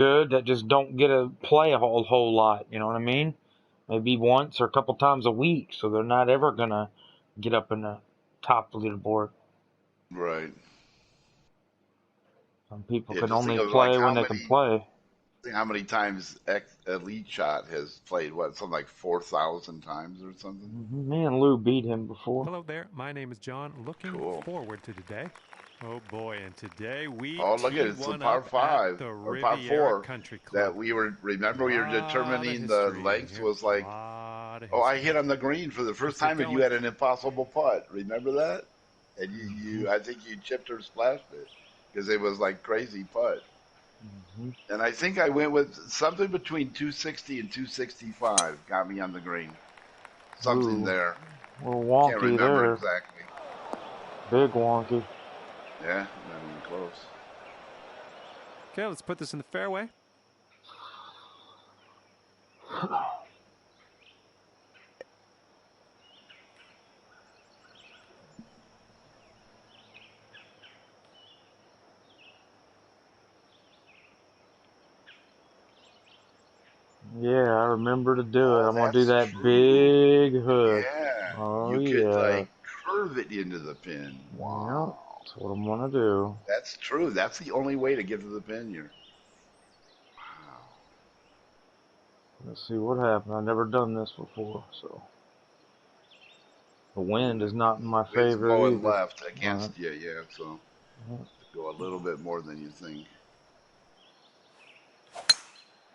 good that just don't get to play a whole lot. You know what I mean? Maybe once or a couple times a week, so they're not ever gonna get up in the top of the leaderboard. Right. Some people Yeah, can just think only of like play when they can play. how many times Elite Shot has played, what, something like 4,000 times or something? Me and Lou beat him before. Hello there, my name is John. Looking Cool. forward to today. Oh boy, and today we Oh, look at it. tee It's a one par up at five the or par Riviera four Country Club. that remember we were Lot of determining the history in length here. was like, Lot of oh, I history. hit on the green for the first Let's get time and you going. had an impossible putt. Remember that? And I think you chipped or splashed it because it was like crazy putt. And I think I went with something between 260 and 265 got me on the green. Something Ooh, there. we're Can't wonky remember there. exactly. Big wonky. Yeah, not even close. Okay, let's put this in the fairway. Yeah, I remember to do it. Oh, I'm gonna do that's that true. big hook. Yeah, Oh you could yeah. like curve it into the pin. Yeah, Wow, that's what I'm gonna do. that's true. That's the only way to get to the pin here. Wow. Let's see what happens. I've never done this before, so the wind is not in my Wind's favor blowing either. left against you, yeah. So go a little bit more than you think.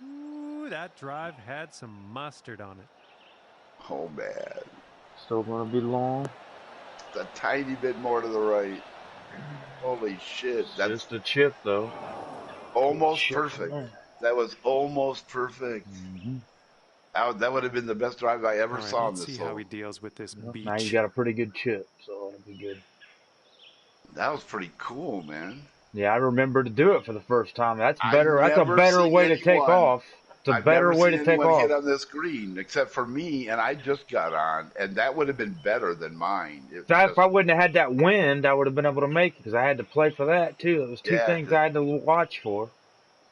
Ooh, that drive had some mustard on it. Oh man, Still gonna be long. a tiny bit more to the right. Holy shit, It's that's just a chip though. almost Chip from perfect. there. That was almost perfect. That would have been the best drive I ever All right, saw in let's this see how hole. he deals with this Well, now you beach. got a pretty good chip, so it'll be good. That was pretty cool, man. Yeah, I remember to do it for the first time. That's better. That's a Never better seen way to take anyone. off. It's a I've better never way seen to take anyone off. hit on this green except for me, and I just got on, and that would have been better than mine. It If just I wouldn't have had that wind, I would have been able to make it because I had to play for that too. It was two yeah, things I had to watch for.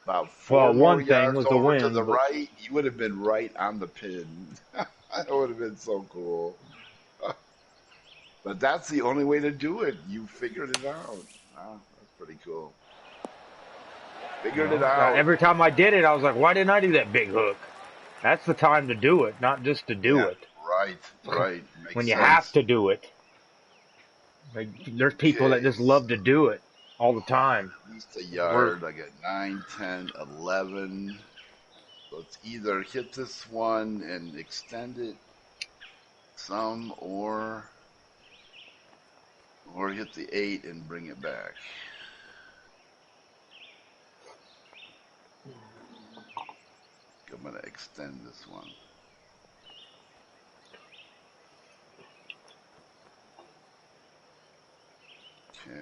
about Well, 4 more one thing yards was the over to the wind, but right, you would have been right on the pin. That would have been so cool. But that's the only way to do it. You figured it out. Wow, that's pretty cool. Figured it out. every time I did it, I was like, why didn't I do that big hook? That's the time to do it, not just to do Yeah, it. right. When Makes you have sense. to do it. Like, there's people that Okay, just love to do it all the time. at least a yard. I got 9, 10, 11. So it's either hit this one and extend it some, or hit the 8 and bring it back. I'm gonna extend this one. Okay.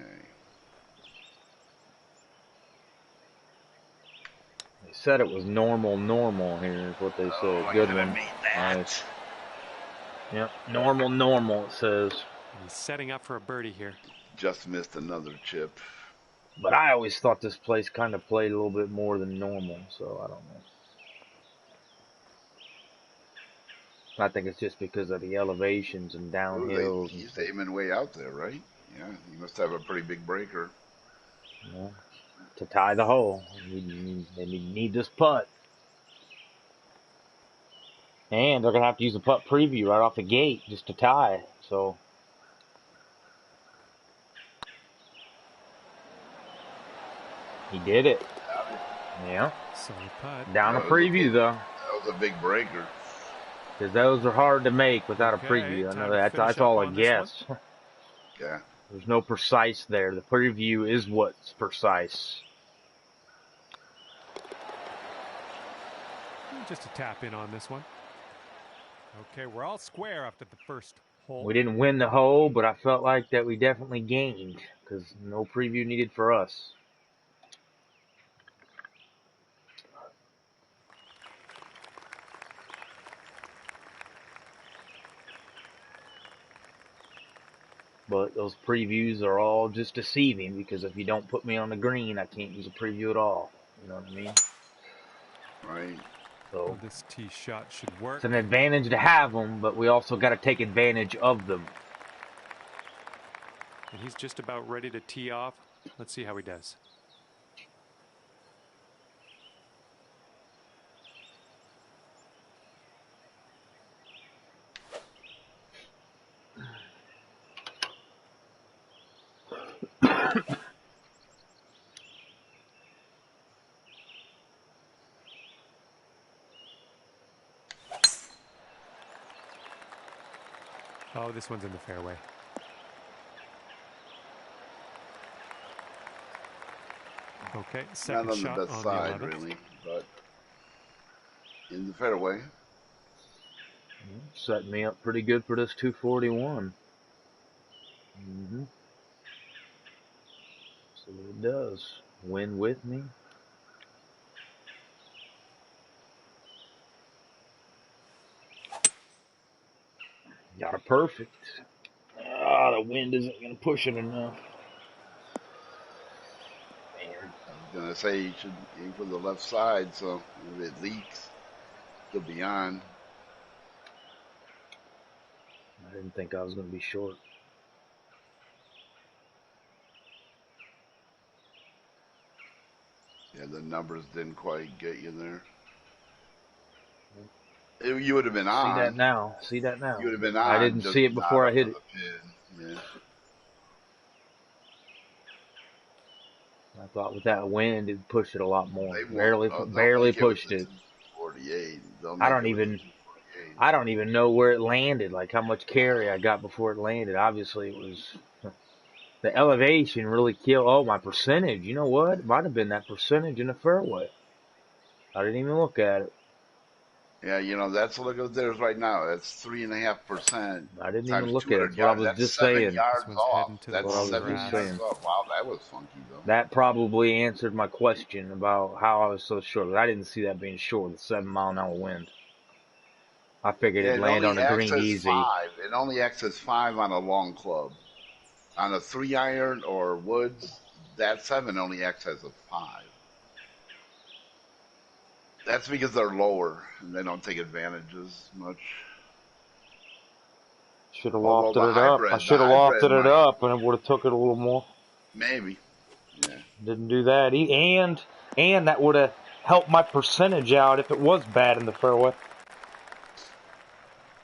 They said it was normal here is what they said. I Good could have one. made that. Nice. Yep. Normal, it says. And he's setting up for a birdie here. Just missed another chip. But I always thought this place kind of played a little bit more than normal, so I don't know. I think it's just because of the elevations and downhills and He's stuff. aiming way out there, right? Yeah, he must have a pretty big breaker. Yeah. To tie the hole, they need this putt. And they're going to have to use a putt preview right off the gate just to tie. So he did it. Yeah. Solid putt. Down a preview, though. That was a big breaker. Because those are hard to make without a Okay, preview. I know time to that's finish all up a on this guess. Yeah. There's no precise there. The preview is what's precise. Just a tap in on this one. Okay, we're all square after the first hole. We didn't win the hole, but I felt like that we definitely gained because no preview needed for us. But those previews are all just deceiving because if you don't put me on the green, I can't use a preview at all. You know what I mean? Right. Well, So this tee shot should work. it's an advantage to have them, but we also got to take advantage of them. And he's just about ready to tee off. Let's see how he does. Oh, this one's in the fairway. Okay, second Not on the shot best on side, the 11th. really, but in the fairway. Set me up pretty good for this 241. So it does. Win with me. Got a perfect. Ah, the wind isn't going to push it enough. I was gonna say you should aim for the left side, so if it leaks, it'll be on. I didn't think I was going to be short. Yeah, the numbers didn't quite get you there. You would have been on. See that now. See that now. You would have been on. I didn't just see it not before I hit under it. the pin. Yeah. I thought with that wind, it'd push it a lot more. They won't. Barely, They'll barely make it with pushed the it. 248. They'll I make don't it with the even, 248. I don't even know where it landed. Like how much carry I got before it landed. Obviously, it was the elevation really killed. Oh, my percentage. You know what? It might have been that percentage in the fairway. I didn't even look at it. Yeah, that's look at theirs right now. That's 3.5% I didn't even times look at 200 it. But I yards. was That's just 7 saying. yards This one's off. heading to the That's What I was long 7 just grass. yards saying. off. Wow, that was funky though. That probably answered my question about how I was so short. But I didn't see that being short with 7-mile-an-hour wind. I figured Yeah, it'd it land only on the acts green as easy. 5. It only acts as 5 on a long club. On a 3-iron or woods, that 7 only acts as a 5. That's because they're lower and they don't take advantage as much. Should have Although lofted it up. I the should have hybrid lofted it might, up, and it would have took it a little more. maybe. Yeah. Didn't do that. And that would have helped my percentage out if it was bad in the fairway.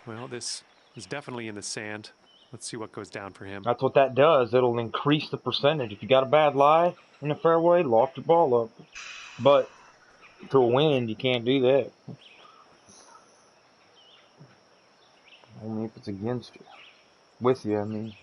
Well, this is definitely in the sand. Let's see what goes down for him. That's what that does. It'll increase the percentage. If you got a bad lie in the fairway, loft your ball up. But to a wind, you can't do that. Only if it's against you. With you, I mean.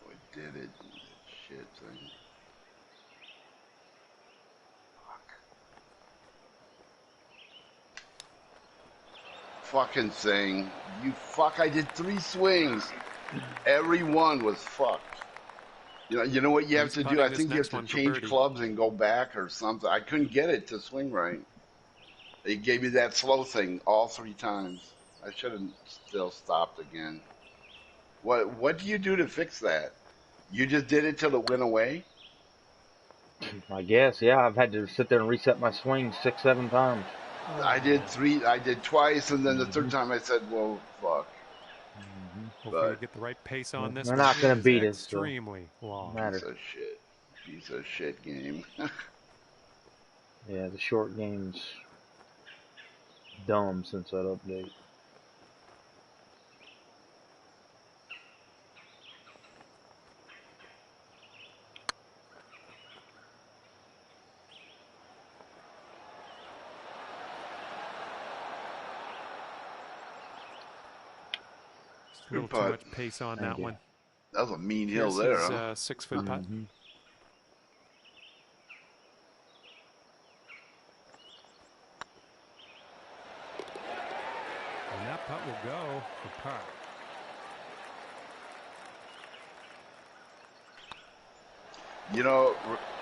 We did it. Shit thing. Fucking thing. You fuck, I did 3 swings. Every one was fucked. You know what you have He's to do? putting I this think you have next to one for change birdie. clubs and go back or something. I couldn't get it to swing right. They gave me that slow thing all 3 times. I should have still stopped again. What do you do to fix that? You just did it till it went away? I guess, yeah. I've had to sit there and reset my swing 6, 7 times. I did twice, and then the third time I said, well, fuck. Hopefully we But get the right pace on this They're one. not going It to is beat us, so extremely long. matter. Piece of shit game. Yeah, the short game's dumb since that update. A little Good too putt. much pace on Thank that you. one. That was a mean hill Here's there, his huh? 6-foot putt. Mm-hmm. And that putt will go for par. You know,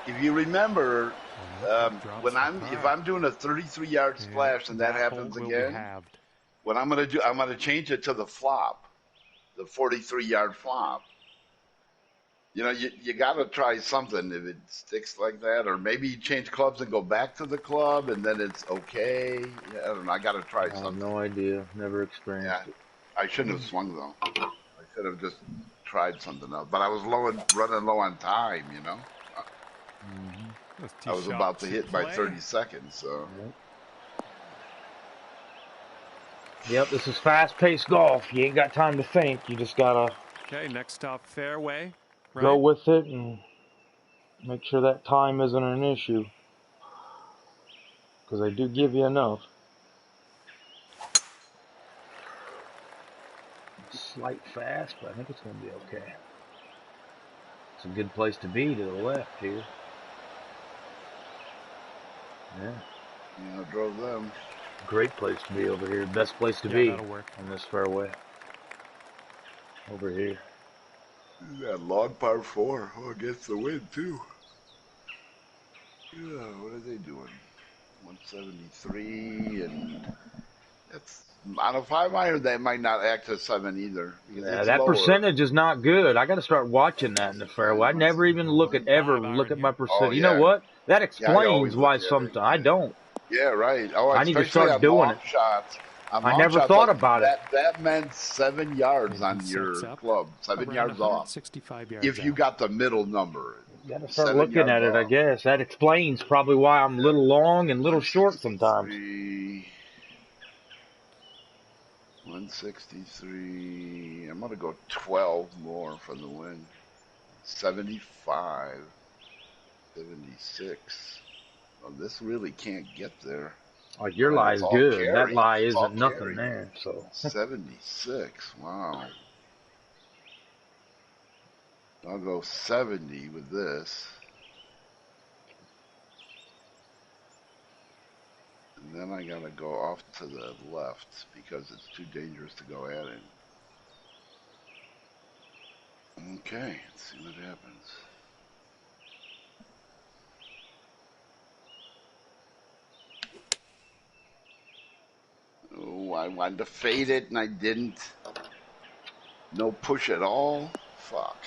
if you remember, And that putt drops for if par. I'm doing a 33-yard splash and that hole happens will be again, halved. what I'm gonna change it to the flop, the 43-yard flop. You know, you got to try something if it sticks like that, or maybe you change clubs and go back to the club, and then it's okay. Yeah, I don't know. I got to try I have something. no idea. Never Yeah, experienced it. I shouldn't have swung though. I should have just tried something else. But I was running low on time. You know, Mm-hmm. Those tee I was shots about to in hit by play. 30 seconds. So Yep, this is fast-paced golf. You ain't got time to think. You just gotta Okay, next stop fairway. go Right. with it and make sure that time isn't an issue. Because they do give you enough. Slight fast, but I think it's going to be okay. It's a good place to be to the left here. Yeah, I drove them. great place to be over here. Best place to Yeah, be that'll work. on this fairway. Over here. That long par 4 against the wind too. Yeah, what are they doing? 173, and that's on a 5-iron. They might not act as 7 either because Yeah, it's that lower. percentage is not good. I got to start watching that in the fairway. I never even look at 5-iron my here. percentage. Oh You know yeah, what? That yeah. I always explains look why at it. sometimes I don't. Yeah, right. Oh, I need to especially start on doing long it. shots. On I long never shots, thought like about it. that meant 7 yards And he on sets your up club, 7 around yards off. 165 yards If you out. got the middle number, Got to start 7 looking yards at it, I off. guess. That explains probably why I'm a little long and a little short sometimes. 163. I'm gonna go 12 more for the win. 75, 76. Well, this really can't get there. Like your lie It's is all good. That carry. lie It's all isn't nothing carry. there. So 76. Wow. I'll go 70 with this. And then I gotta go off to the left because it's too dangerous to go at it. Okay, let's see what happens. Oh, I wanted to fade it and I didn't. No push at all. Fuck.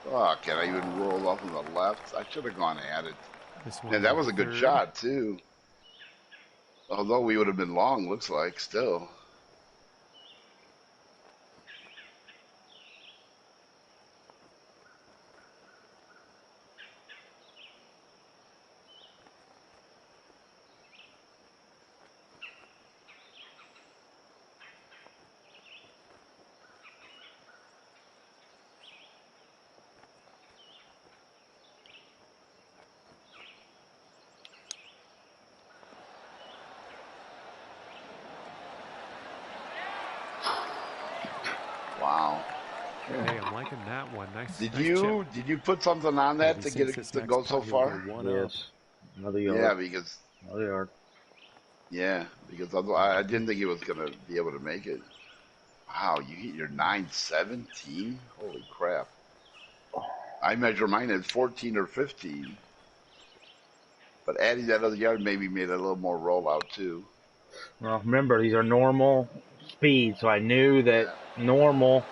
Fuck, and I even rolled off to the left. I should have gone at it. This one, And that was a good third. shot, too. Although we would have been long, looks like, still. Wow. Hey, I'm liking that one. Nice. Did nice you put something on that to get it to go so far? yes, another yard. Yeah, because Another yard. otherwise I didn't think he was gonna be able to make it. Wow, you hit your 917? Holy crap! I measure mine at 14 or 15, but adding that other yard maybe made it a little more rollout too. Well, remember these are normal speeds, so I knew that normal.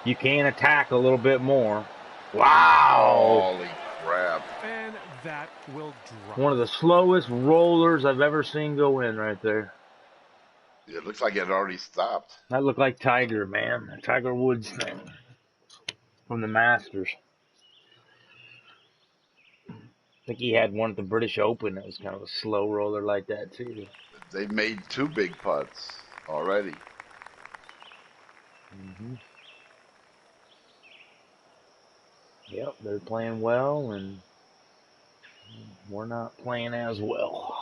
You can attack a little bit more. Wow! Holy crap! And that will drop. One of the slowest rollers I've ever seen go in right there. It looks like it had already stopped. That looked like Tiger, man. Tiger Woods thing from the Masters. I think he had one at the British Open that was kind of a slow roller like that, too. They've made 2 big putts already. Mm-hmm. Yep, they're playing well, and we're not playing as well.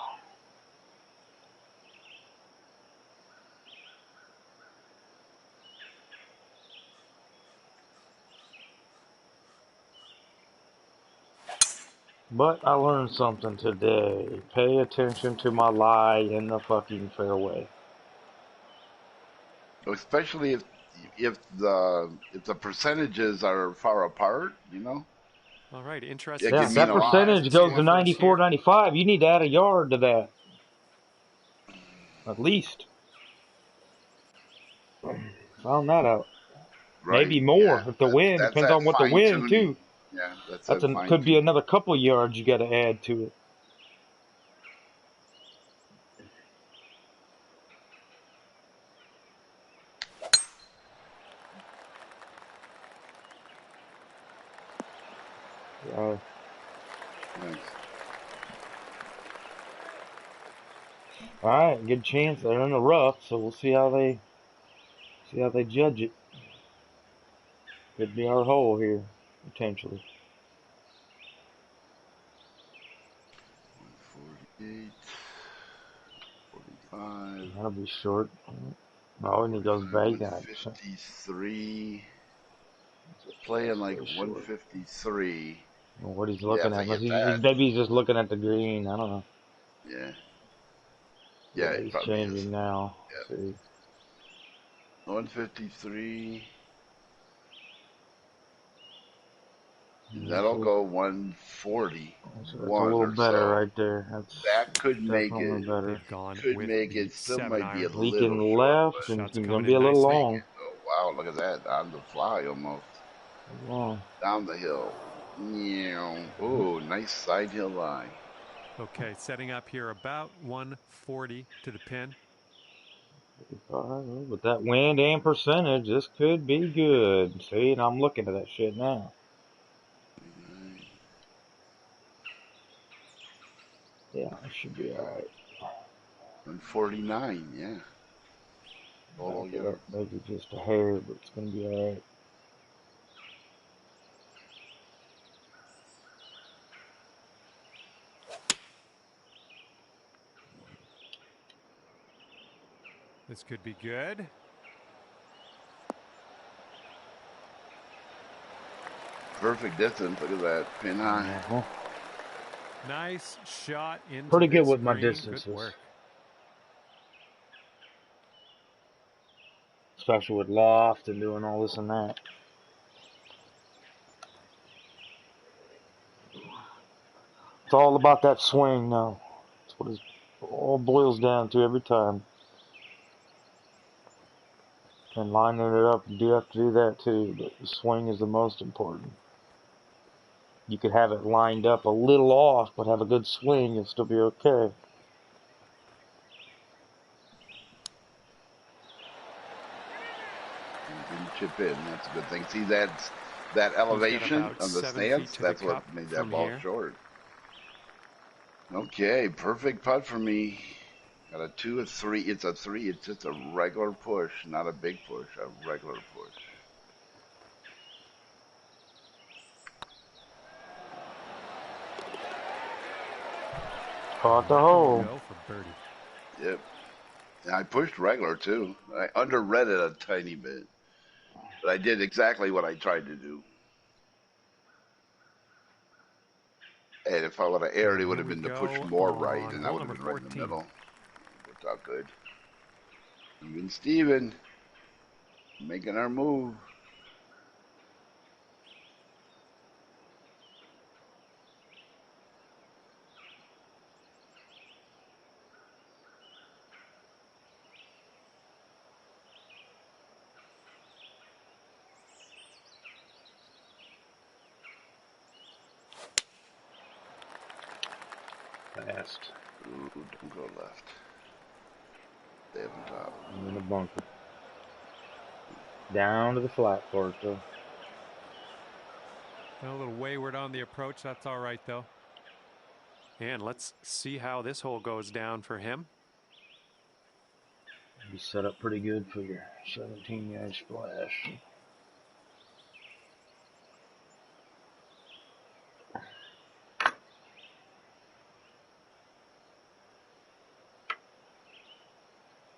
But I learned something today. Pay attention to my lie in the fucking fairway. Especially if the percentages are far apart, you know, All right, it interesting Yeah, to can if mean that a see what lot. percentage distance goes to difference 94, here. 95, you need to add a yard to that. At least. Found that out. Right? Maybe Yeah. more if the wind That's depends that on what the fine wind tuning. too. Yeah, that's That's that fine could be tuning. another couple yards you got to add to it. Nice. All right, good chance they're in the rough, so we'll see how they judge it. Could be our hole here potentially. 148, 45, That'll be short. Oh, and he goes 45, back. 153. Playing like Short. 153. What he's Yeah, looking if at, I get he's that. maybe he's just looking at the green. I don't know. Yeah. Yeah, Yeah, it he's probably is. changing now. Yep. See, 153. that's That'll go 140. a One little or better so. right there. That's That could make definitely it. better. They've gone Could with make the it. Still 7 might be a iron. little Leaking short, left but and Shots it's gonna coming be in a little nicely. long. oh wow, look at that on the fly almost Long. down the hill. Oh, nice side hill lie. Okay, setting up here about 140 to the pin. With that wind and percentage, this could be good. See, and I'm looking at that shit now. Yeah, it should be alright. 149, yeah. Total yards. Maybe just a hair, but it's gonna be alright. This could be good. Perfect distance. Look at that pin high. Nice shot into Pretty good this with my green. distances. Good work. Especially with loft and doing all this and that. It's all about that swing now. That's what it all boils down to every time. And lining it up, you do have to do that too, but the swing is the most important. You could have it lined up a little off, but have a good swing, you'll still be okay. Didn't chip in. That's a good thing. See that elevation of the stance? That's what made that ball short. Okay, perfect putt for me. Got a 2, a 3. It's a 3. It's just a regular push, not a big push. A regular push. Caught the hole. For birdie. Yep. And I pushed regular too. I underread it a tiny bit, but I did exactly what I tried to do. And if I would have aired, it would have been to push more right, and that would have been right in the middle. Worked out good. Even Steven making our move. Fast. Ooh, don't go left. Stay up on top. I'm in the bunker. Down to the flat for it though. A little wayward on the approach. That's all right though. And let's see how this hole goes down for him. Be set up pretty good for your 17-yard splash.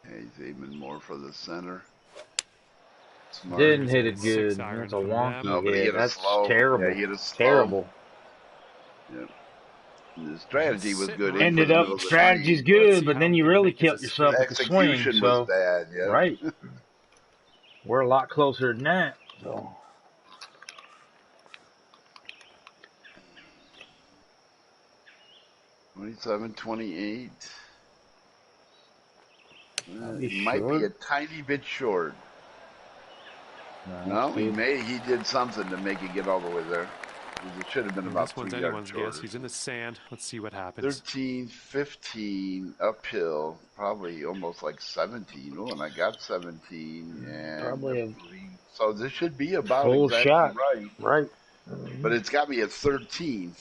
He's aiming more for the center. Smart. Didn't hit it good. That's a wonky no, but he hit. hit a That's slow. terrible. Yeah, he hit a slow. Terrible. Yep. The strategy was Sitting good. right In for Ended the there. up middle of the strategy's green. Let's good, see but how then he you can really make this a killed yourself straight. with the swing. Execution was So bad. Yep. right, we're a lot closer than that. So 27, 28. I'll be Might be a short. tiny bit short. No, No, that's good. he did something to make it get all the way there. It should have been Well, about this one's 2 yards anyone's guess. shorter. He's in the sand. Let's see what happens. 13, 15 uphill, probably almost like 17. Oh, and I got 17 and Probably a so this should be about full exactly shot. right. Right. But it's got me at 13.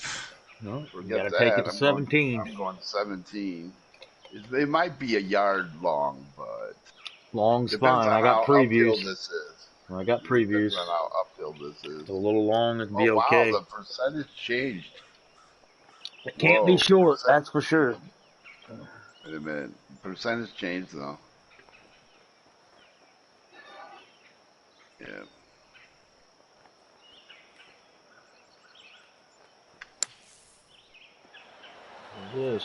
No, you Forget got to take that. it to 17. I'm going 17. It might be a yard long, but Long's depends fine. on I got how uphill previews. this is. I got It depends previews. on how uphill this is. A little long, it'd Oh be wow, okay. the percentage changed. It can't be Whoa, short, that's for sure. wait a minute. Percentage changed though. Yeah. It is.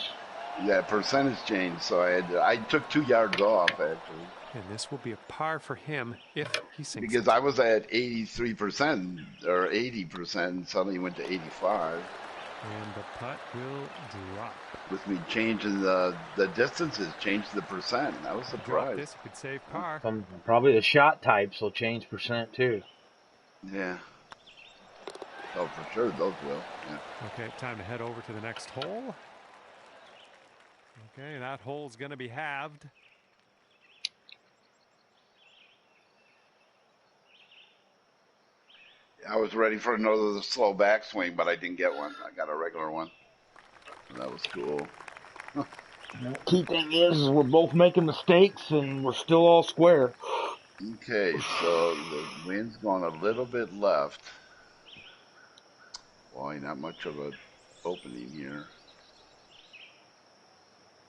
Yeah, percentage changed, so I took 2 yards off actually. And this will be a par for him if he sinks Because it. I was at 83% or 80% and suddenly went to 85. And the putt will drop. With me changing the distances, changed the percent. I was Drop surprised. this, you could save par. Probably the shot types will change percent too. Yeah. Oh, for sure, those will. Yeah. Okay, time to head over to the next hole. Okay, that hole's going to be halved. I was ready for another slow backswing, but I didn't get one. I got a regular one. So that was cool. Key thing is we're both making mistakes and we're still all square. Okay, so the wind's going a little bit left. Boy, not much of an opening here.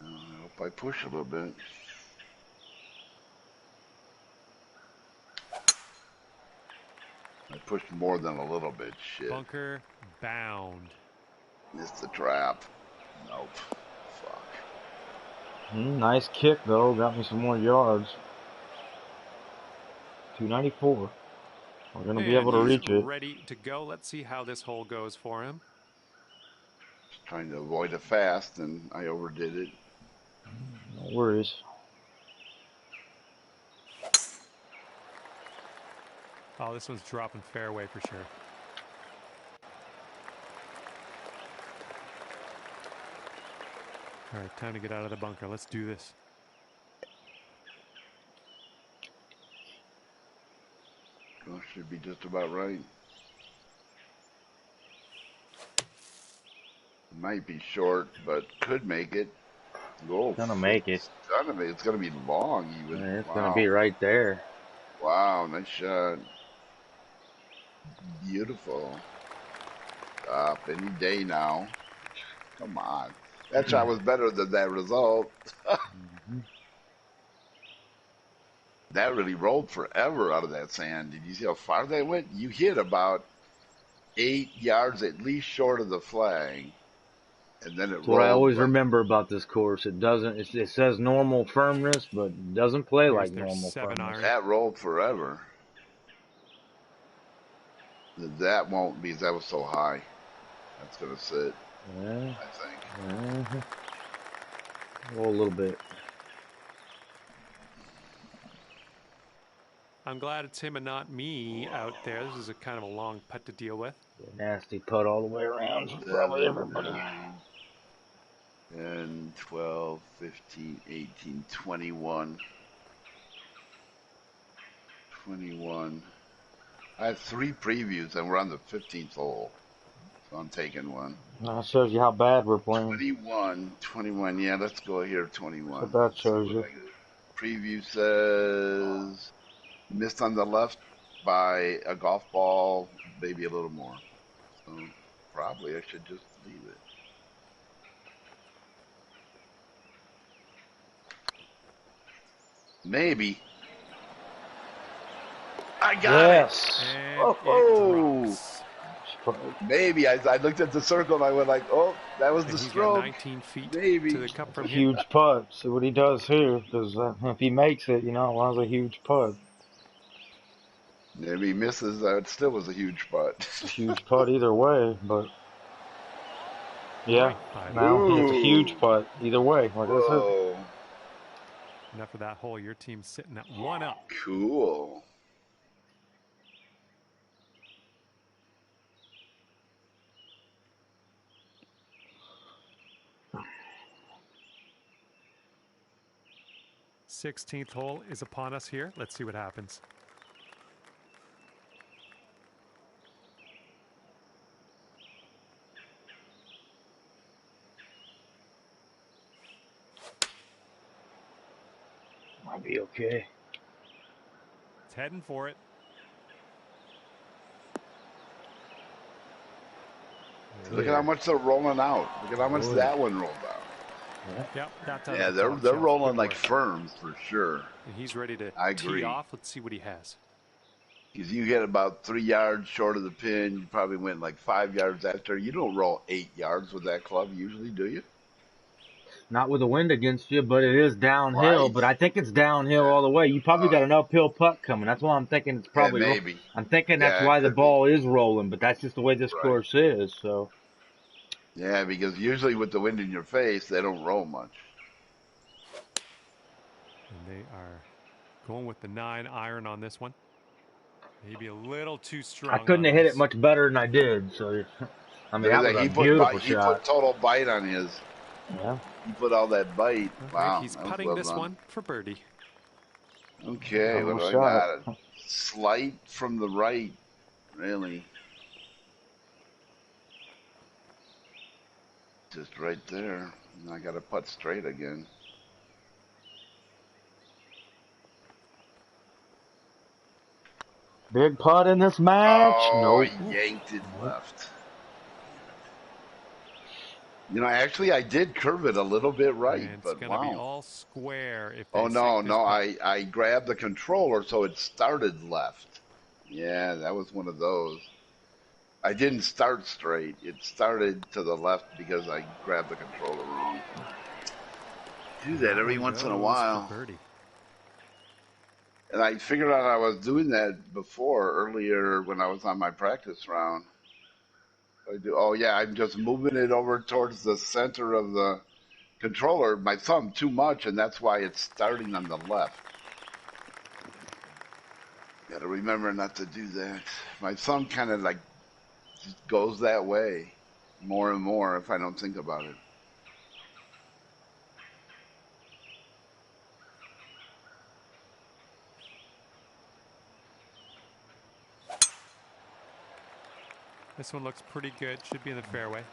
I hope I push a little bit. I pushed more than a little bit. Shit. Bunker bound. Missed the trap. Nope. Fuck. Nice kick though, got me some more yards. 294. We're gonna be able to reach it. Ready to go. Let's see how this hole goes for him. Just trying to avoid a fast, and I overdid it. No worries. Oh, this one's dropping fairway for sure. All right, time to get out of the bunker. Let's do this. Well, should be just about right. Might be short, but could make it. Oh, Gonna make it. It's gonna be long even. Yeah, it's Wow. gonna be right there. Wow, nice shot. Beautiful. Stop any day now. Come on. That shot was better than that result. That really rolled forever out of that sand. Did you see how far that went? You hit about 8 yards at least short of the flag. And then it That's rolled. what I always remember about this course. It doesn't. It says normal firmness, but it doesn't play Here's like their normal 7 firmness. iron. That rolled forever. That won't, because that was so high. That's going to sit, Yeah. I think. Oh, a little bit. I'm glad it's him and not me out there. This is a kind of a long putt to deal with. Nasty putt all the way around. Probably everybody. 10, 12, 15, 18, 21. 21. I have 3 previews, and we're on the 15th hole. So I'm taking one. That shows you how bad we're playing. 21. Yeah, let's go here, 21. So that shows you. Preview says missed on the left by a golf ball, maybe a little more. So probably I should just leave it. Maybe. I got Yes. And Oh, it drops. Maybe. I looked at the circle and I went like, oh, that was And the he's got stroke. 19 feet to Maybe. the cup That's a from here. huge putt. See what he does here, because if he makes it, it was a huge putt. Maybe he misses. It still was a huge putt. It's a huge putt either way, but yeah, Right by the now green. it's a huge Ooh. putt either way. Like I said, Whoa. Enough of that hole. Your team's sitting at 1 up. Cool. Sixteenth hole is upon us here. Let's see what happens. might be okay. It's heading for it. Look at how much they're rolling out. Look at how much that one rolled out. Yep, that's out Yeah, of the top they're shelf. rolling Good like work. firms for sure. And he's ready to I tee agree. off. Let's see what he has. Because you get about 3 yards short of the pin, you probably went like 5 yards after. You don't roll 8 yards with that club usually, do you? Not with the wind against you, but it is downhill. Right. But I think it's downhill Yeah. all the way. You probably got an uphill putt coming. That's why I'm thinking it's Yeah, probably. maybe. I'm thinking that's Yeah, it why the could be. ball is rolling. But that's just the way this Right. course is. So Yeah, because usually with the wind in your face, they don't roll much. And they are going with the 9 iron on this one. Maybe a little too strong. I couldn't have hit it much better than I did. So I mean, that was a beautiful He shot. put total bite on his. Yeah. He put all that bite. Wow. He's that was putting well this done. one for birdie. Okay, what do I got? A slight from the right, really. Just right there. And I got to putt straight again. Big putt in this match. Oh, Nope. he yanked it left. Actually, I did curve it a little bit right, And it's but going to be wow. all square if they Oh, no, sink this putt. I grabbed the controller, so it started left. Yeah, that was one of those. I didn't start straight. It started to the left because I grabbed the controller wrong. Do that every once in a while. Birdie. And I figured out I was doing that before, earlier when I was on my practice round. I'm just moving it over towards the center of the controller, my thumb too much, and that's why it's starting on the left. Gotta remember not to do that. My thumb kind of like just goes that way more and more if I don't think about it. This one looks pretty good. Should be in the fairway.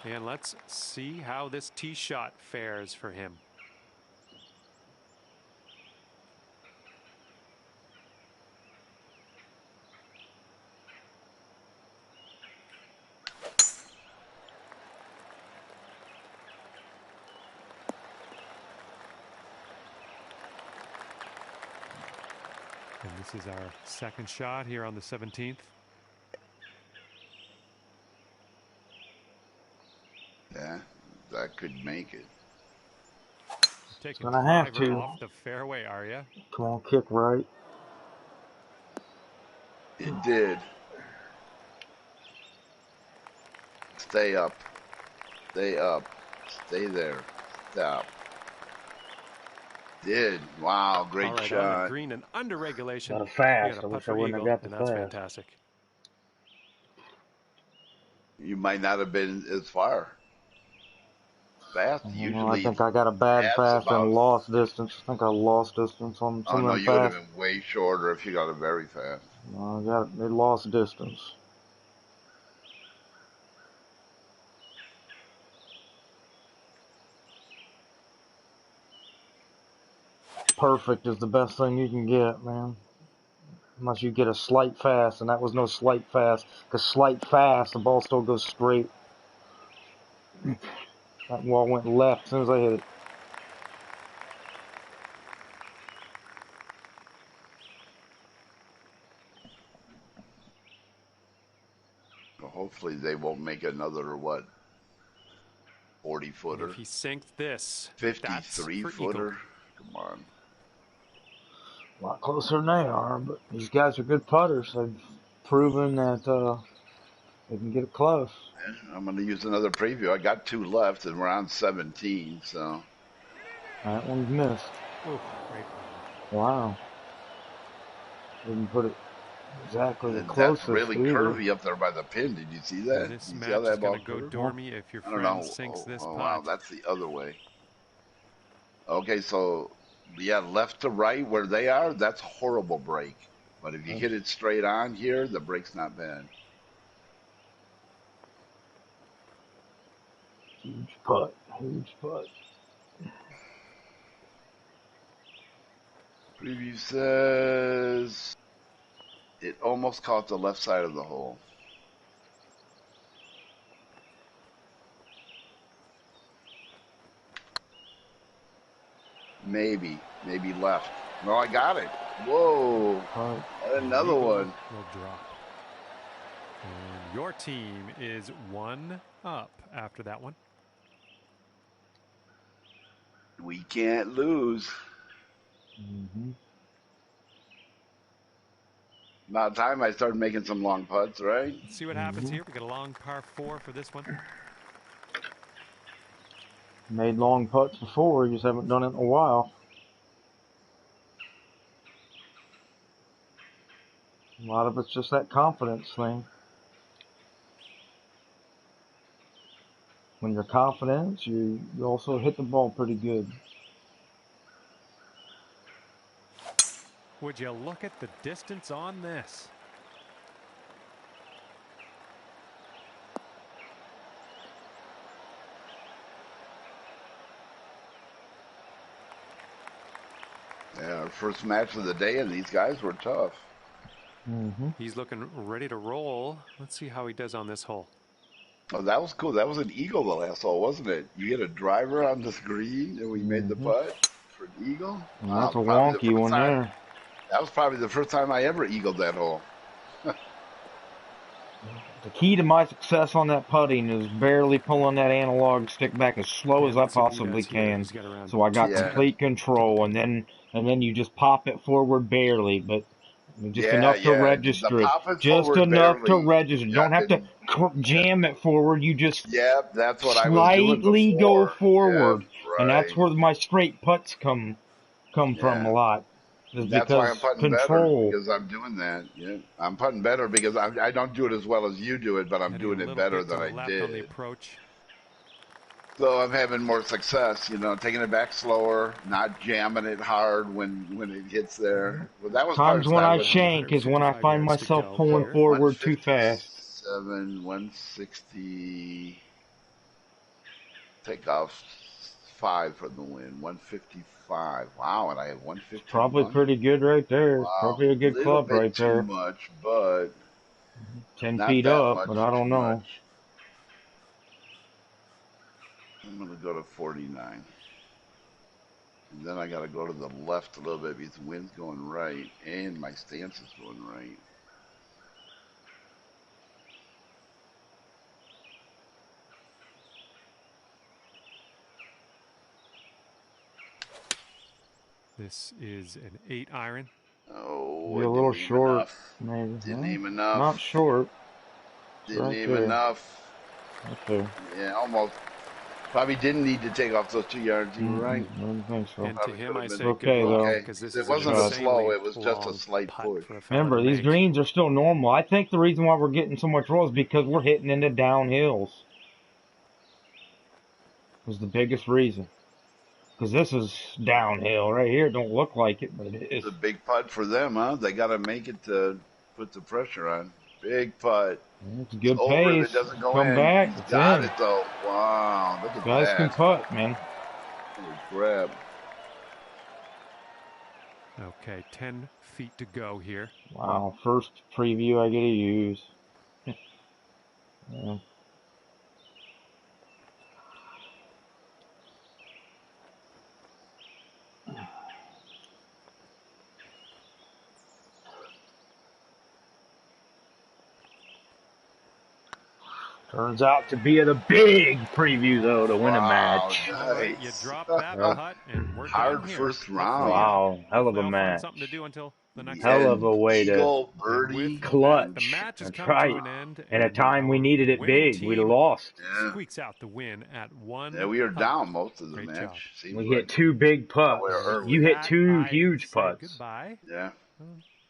And let's see how this tee shot fares for him. And this is our second shot here on the 17th. Yeah, that could make it. Taking Gonna have driver to. off the fairway, are you? Come on, kick right. It did. Stay up. Stay up. Stay there. Stop. Did. Wow, great All right, shot. on the green and under regulation. Got a fast. You got a I putt wish I for wouldn't eagle, have got the and that's fast. fantastic. You might not have been as far. Fast, usually. I think I got a bad fast about, and lost distance. I think I lost distance on some of them you would have fast. been way shorter if you got it very fast. No, they lost distance. Perfect is the best thing you can get, man. Unless you get a slight fast, and that was no slight fast. Because slight fast, the ball still goes straight. That ball went left as soon as I hit it. hopefully they won't make another, what, 40 footer? If he sinks this, that's 53 for footer? eagle. Come on. A lot closer than they are, but these guys are good putters. They've proven that they can get it close. Yeah, I'm going to use another preview. I got 2 left, and we're on 17, so. That one's missed. Ooh, great. Wow. Didn't put it exactly the And that's closest really either. curvy up there by the pin. Did you see that? This You see match how is that ball going to go curved? dormy if your I don't friend know. sinks this Oh, putt. wow, that's the other way. Okay, so yeah, left to right where they are, that's horrible break. But if you hit it straight on here, the break's not bad. Huge putt. Huge putt. Preview says it almost caught the left side of the hole. Maybe left. No, I got it. Whoa, another one. Will drop. And your team is 1 up after that one. We can't lose. Mm-hmm. About time I started making some long putts, right? Let's see what happens here. We got a long par 4 for this one. Made long putts before, you just haven't done it in a while. A lot of it's just that confidence thing. When you're confident, you also hit the ball pretty good. Would you look at the distance on this? Yeah, our first match of the day, and these guys were tough. Mm-hmm. He's looking ready to roll. Let's see how he does on this hole. Oh, that was cool. That was an eagle the last hole, wasn't it? You hit a driver on this green, and we made the putt for an eagle. And that's a wonky one there. That was probably the first time I ever eagled that hole. The key to my success on that putting is barely pulling that analog stick back as slow as I possibly can, so I got complete control, and then you just pop it forward barely, but just enough to register it. Just enough to register. Don't have to jam it forward. You just that's what I was doing slightly go forward, right. And that's where my straight putts come from a lot. That's why I'm putting control. better, because I'm doing that. Yeah, I'm putting better because I don't do it as well as you do it, but I'm doing it better than I did. On the approach. So I'm having more success, taking it back slower, not jamming it hard when it hits there. Well, that was times when I shank is when I find myself pulling forward too fast. 160. Take off 5 for the win. 155. Wow, and I have 150. Probably pretty good right there. Wow. Probably a good club right there. Too much, but 10 feet up, but I don't know. I'm gonna go to 49, and then I gotta go to the left a little bit because the wind's going right and my stance is going right. This is an 8 iron. Oh, you're a little short, maybe. Didn't aim enough. Not short. Didn't aim enough. Okay. Yeah, almost. Probably didn't need to take off those 2 yards. You were right. I don't think so. And to him, I say okay, though. Because this it wasn't a slow. It was just a slight push. Remember, these greens are still normal. I think the reason why we're getting so much roll is because we're hitting into downhills. Was the biggest reason. Because this is downhill right here. It don't look like it, but it is. It's a big putt for them, huh? They got to make it to put the pressure on. Big putt. It's a good pace. It doesn't go Come in. back. He's It's got in. it, though. Wow. Look at Guys that. can putt, man. Grab. Okay, 10 feet to go here. Wow, first preview I get to use. Yeah. Turns out to be the big preview, though, to win a Wow, match. All right, you nice. drop that putt, and we're done Hard here. first Hopefully, round. Wow, hell of hopefully a I'll find something to match. do until the next Hell time. of a way to Eagle, And with birdie, that, the clutch. match has That's come to right. an end, In a and time we our needed it winning big, we'd have team lost. yeah. squeaks out the win at one Yeah, we were putt. down most of the Great job. match. Seems We like hit 2 big putts. somewhere And with You early. hit that, 2 I huge say putts. goodbye. Yeah.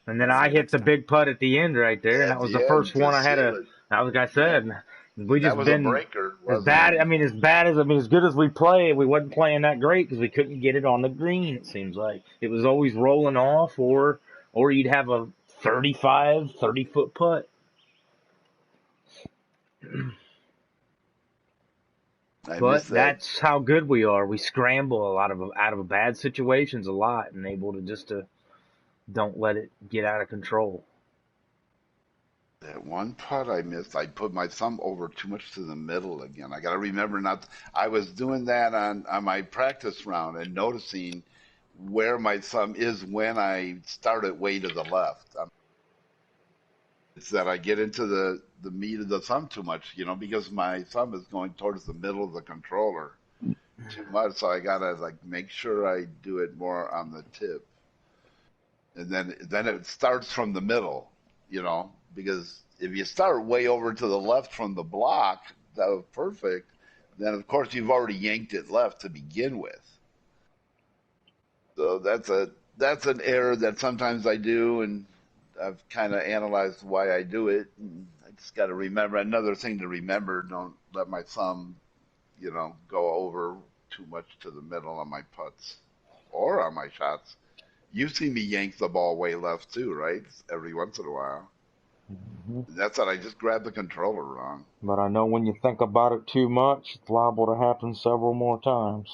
And then See I you hit next the time. big putt at the end right there, and At that was the the first end to one I had seal to. it. Like I said, we That just was a been breaker, as wasn't bad. it? I mean, as good as we play, we wasn't playing that great because we couldn't get it on the green. It seems like it was always rolling off, or you'd have a 30-foot putt. I But missed that. that's how good we are. We scramble out of bad situations a lot, and able to just don't let it get out of control. That one putt I missed, I put my thumb over too much to the middle again. I got to remember not. I was doing that on my practice round and noticing where my thumb is when I start it way to the left. It's that I get into the meat of the thumb too much, because my thumb is going towards the middle of the controller too much. So I gotta make sure I do it more on the tip, and then it starts from the middle, because if you start way over to the left from the block, that was perfect. Then of course you've already yanked it left to begin with. So that's an error that sometimes I do, and I've kind of analyzed why I do it. And I just got to remember another thing to remember: don't let my thumb, go over too much to the middle on my putts or on my shots. You've seen me yank the ball way left too, right? Every once in a while. Mm-hmm. That's that I just grabbed the controller wrong. But I know when you think about it too much, it's liable to happen several more times.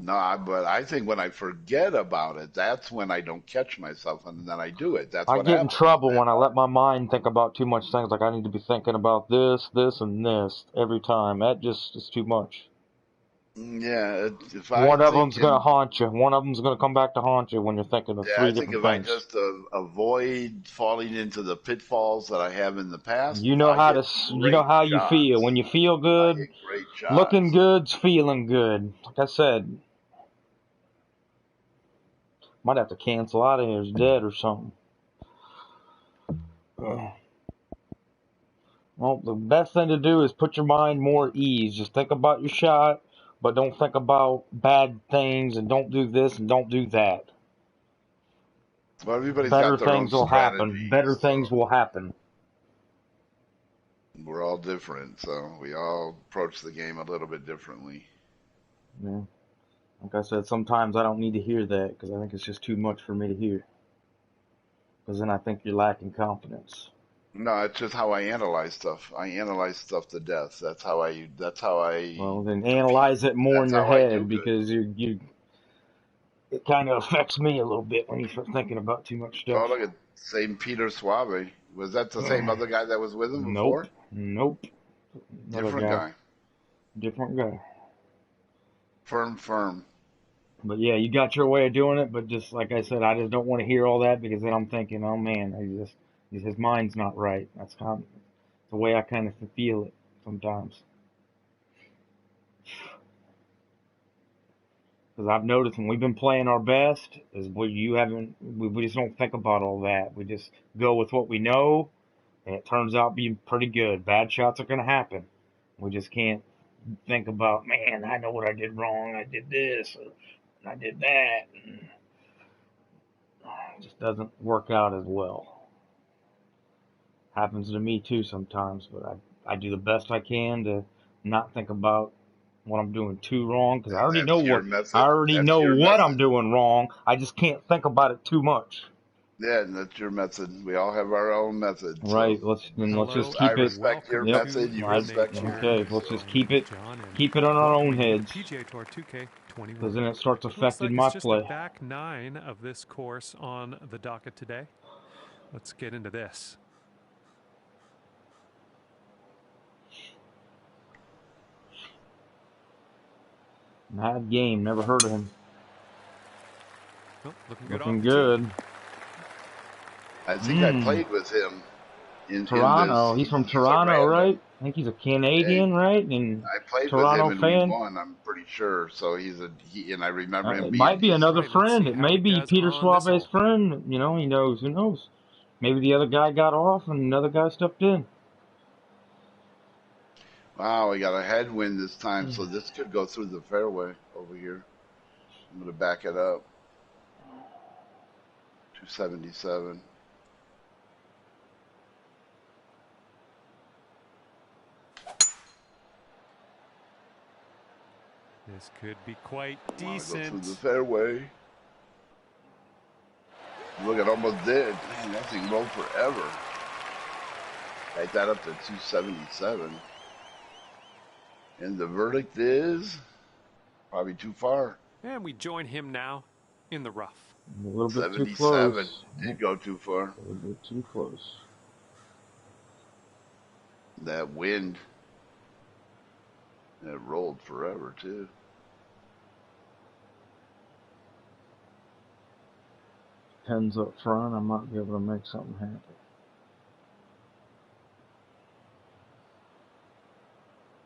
No, but I think when I forget about it, that's when I don't catch myself, and then I do it. That's I what get in happens. trouble when I let my mind think about too much things. Like I need to be thinking about this, this, and this every time. That just is too much. Yeah, if I One of think, them's gonna haunt you. One of them's gonna come back to haunt you when you're thinking of yeah, I 3 think different if I things. just avoid falling into the pitfalls that I have in the past, You know I how get you know great how you feel. shots. When you feel I good, get great looking shots. good's feeling good. Like I said, might have to cancel out of here. It's dead or something. Well, the best thing to do is put your mind more at ease. Just think about your shot, but don't think about bad things, and don't do this and don't do that. Well, everybody's Better got their own things will happen. strategy, Better so things will happen. we're all different. So we all approach the game a little bit differently. Yeah. Like I said, sometimes I don't need to hear that because I think it's just too much for me to hear. Because then I think you're lacking confidence. No, it's just how I analyze stuff. I analyze stuff to death. That's how I. That's how I Well, then compete. analyze it more in That's your how I do head good. because it kind of affects me a little bit when you start thinking about too much Oh, stuff. look at same Peter Suave. Was that the same other guy that was with him Nope. before? Nope. Another Different guy. guy. Different guy. Firm. But yeah, you got your way of doing it, but just like I said, I just don't want to hear all that because then I'm thinking, oh man, his mind's not right. That's the way I kind of feel it sometimes. Because I've noticed when we've been playing our best, is we just don't think about all that. We just go with what we know, and it turns out being pretty good. Bad shots are going to happen. We just can't think about, man, I know what I did wrong. I did this, or I did that. And it just doesn't work out as well. Happens to me too sometimes, but I do the best I can to not think about what I'm doing too wrong because I already know That's your what method. That's your I'm method. doing wrong. I just can't think about it too much. Yeah, and that's your method. We all have our own method. Right. So Let's just I keep it. respect your Yep. method. You I, respect okay. yours. Let's So just keep it John, and on our own welcoming you to heads the PGA Tour 2K21. because then it starts Looks affecting like my it's just the play. back 9 of this course on the docket today. Let's get into this. Mad Game. Never heard of him. Oh, looking good. Looking Off the tee. good. I think I played with him. in Toronto. He's from he's a Toronto, random. right? I think he's a Yeah, Canadian, right? And I played with him Toronto and we fan. won. I'm pretty sure. So and I remember him It being might be decent. another Right, let's friend. see It how may he be does Peter on this Suave's hole. friend. You know, he knows. Who knows? Maybe the other guy got off and another guy stepped in. Wow, we got a headwind this time, so this could go through the fairway over here. I'm gonna back it up. 277. This could be quite I wanna go through the decent. fairway. Look, it almost did. Man, that thing rolled forever. Take that up to 277. And the verdict is probably too far. And we join him now in the rough. A little bit too 77 close. did go too far. A little bit too close. That wind, that rolled forever too. Pins up front. I might be able to make something happen.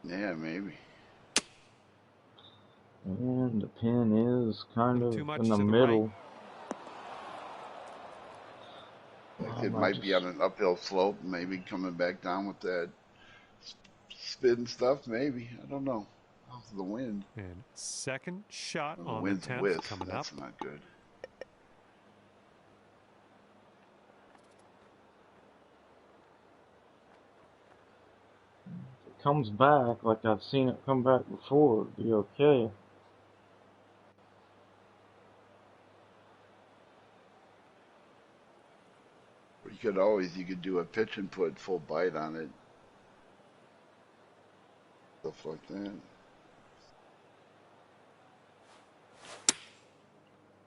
Yeah, maybe. And the pin is kind of Too much in the to the middle. It might be on an uphill slope, maybe coming back down with that spin stuff, maybe. I don't know. How's the wind? And second shot The on the wind's 10th with. coming up. That's not good. If it comes back like I've seen it come back before, it'd be okay. You could do a pitch and put full bite on it. Stuff like that.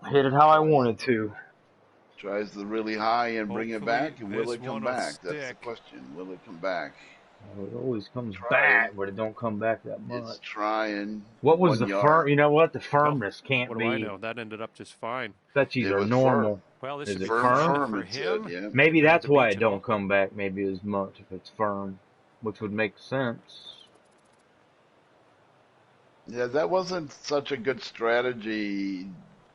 I hit it how I wanted to. Tries the really high and bring it Hopefully back, and will this it come one will back? That's the stick. question. Will it come back? Well, it always comes Trying. back, but it don't come back that It's much. trying. What was 1 the yard. You know what? The firmness can't What be. do I know? That ended up just fine. Fetchies It are was normal. Well, this Is should it be firm? for it said, him. yeah. Maybe Grab that's the why beach it don't ball. come back maybe as much if it's firm, which would make sense. Yeah, that wasn't such a good strategy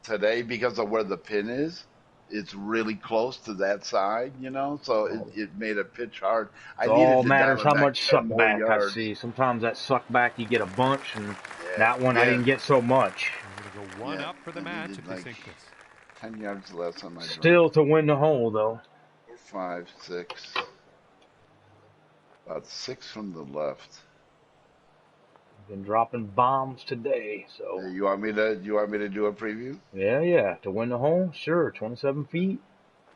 today because of where the pin is. It's really close to that side, you know, so it made a pitch hard. I It needed all to matters dial how it back much 10 suck more back I yards. see. Sometimes that suck back you get a bunch, and Yeah, that one I didn't get so much. We're going to go one Yeah, up for the I match needed if they like sink this. 10 yards less on my drive. Still to win the hole though. 5, 6. About 6 from the left. Been dropping bombs today, so You want me to do a preview? yeah. To win the hole, sure. 27 feet,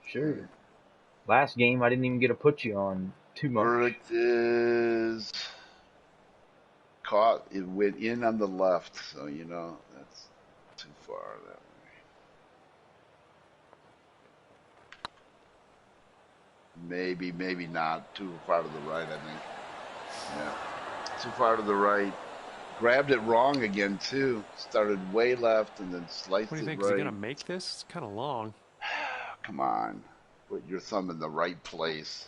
sure. Last game I didn't even get to put you on too much. Verdict is caught. It went in on the left, so you know that's too far that way. Maybe not. Too far to the right, I think. Yeah, too far to the right. Grabbed it wrong again too. Started way left and then sliced What do you it think? right. Is he going to make this? It's kind of long. Come on, put your thumb in the right place.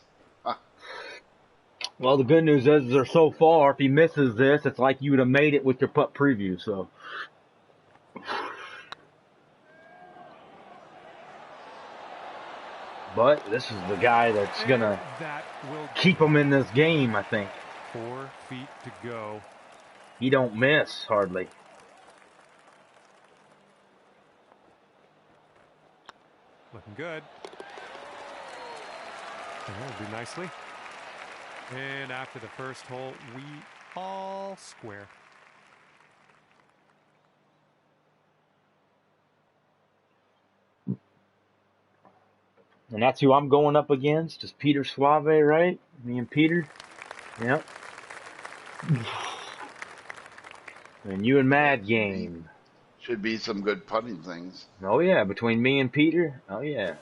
Well, the good news is they're so far. If he misses this, it's like you would have made it with your putt preview. So, but this is the guy that's gonna that will keep him in this game. I think 4 feet to go. he don't miss hardly. Looking good. That'll do nicely. And after the first hole, we all square. And that's who I'm going up against. Is Peter Suave, right? Me and Peter. Yep. And you and Mad Game. Should be some good putting things. Oh yeah, between me and Peter. Oh yeah.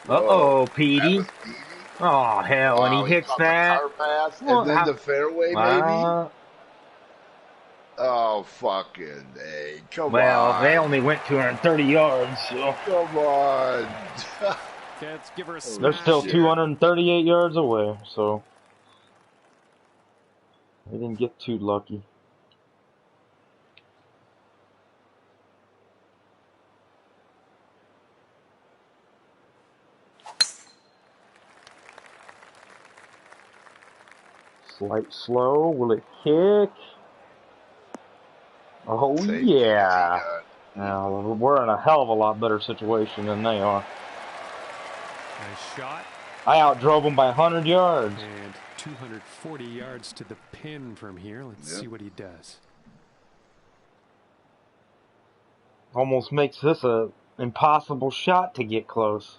Whoa, Petey. that was Petey? Oh hell, and Wow, he hits caught that. the car pass Well, and then the fairway, maybe. Oh fucking A! Come well, on. they only went 230 yards. So. Come on. Let's give her a They're smash still shit. here. 238 yards away, so they didn't get too lucky. Slight slow. Will it kick? Oh, Safety, yeah. God. Now, we're in a hell of a lot better situation than they are. Nice shot. I outdrove them by 100 yards. And 240 yards to the pin from here. Let's Yep. see what he does. Almost makes this a impossible shot to get close.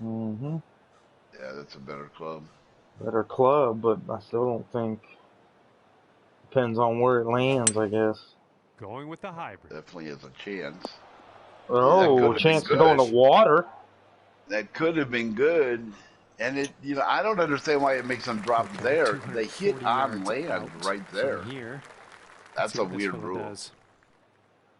Mm-hmm. Yeah, that's a better club. Better club, but I still don't think. Depends on where it lands, I guess. Going with the hybrid. Definitely has a chance. Oh, a chance to go in the water. That could have been good. And it, I don't understand why it makes them drop Okay, there. They hit 240 on yards land out right there. from here. That's a weird rule. Does.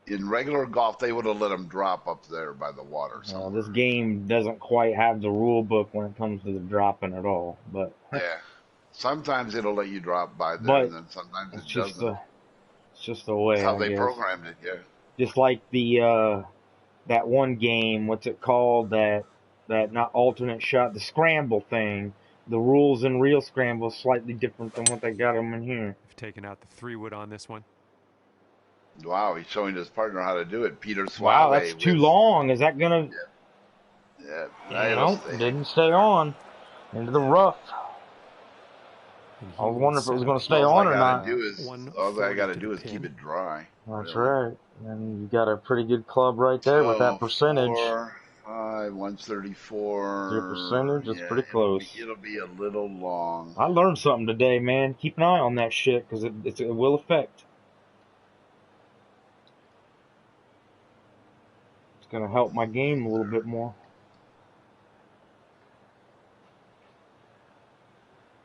In regular golf, they would have let them drop up there by the water somewhere. This game doesn't quite have the rule book when it comes to the dropping at all. But yeah, sometimes it'll let you drop by there, but and then sometimes it it's doesn't. just the way. That's how I they guess. programmed it. Yeah. Just like the that one game, what's it called? That not alternate shot, the scramble thing. The rules in real scramble is slightly different than what they got them in here. We've taken out the 3-wood on this one. Wow, he's showing his partner how to do it. Peter Suave. Wow, that's too long. Is that gonna? Yeah. No, didn't stay on. Into the rough. I was wondering if it was going to stay on or not. All I got to do is keep it dry. That's right. And you got a pretty good club right there with that percentage. 134. Your percentage is pretty close. It'll be a little long. I learned something today, man. Keep an eye on that shit because it will affect. It's going to help my game a little bit more.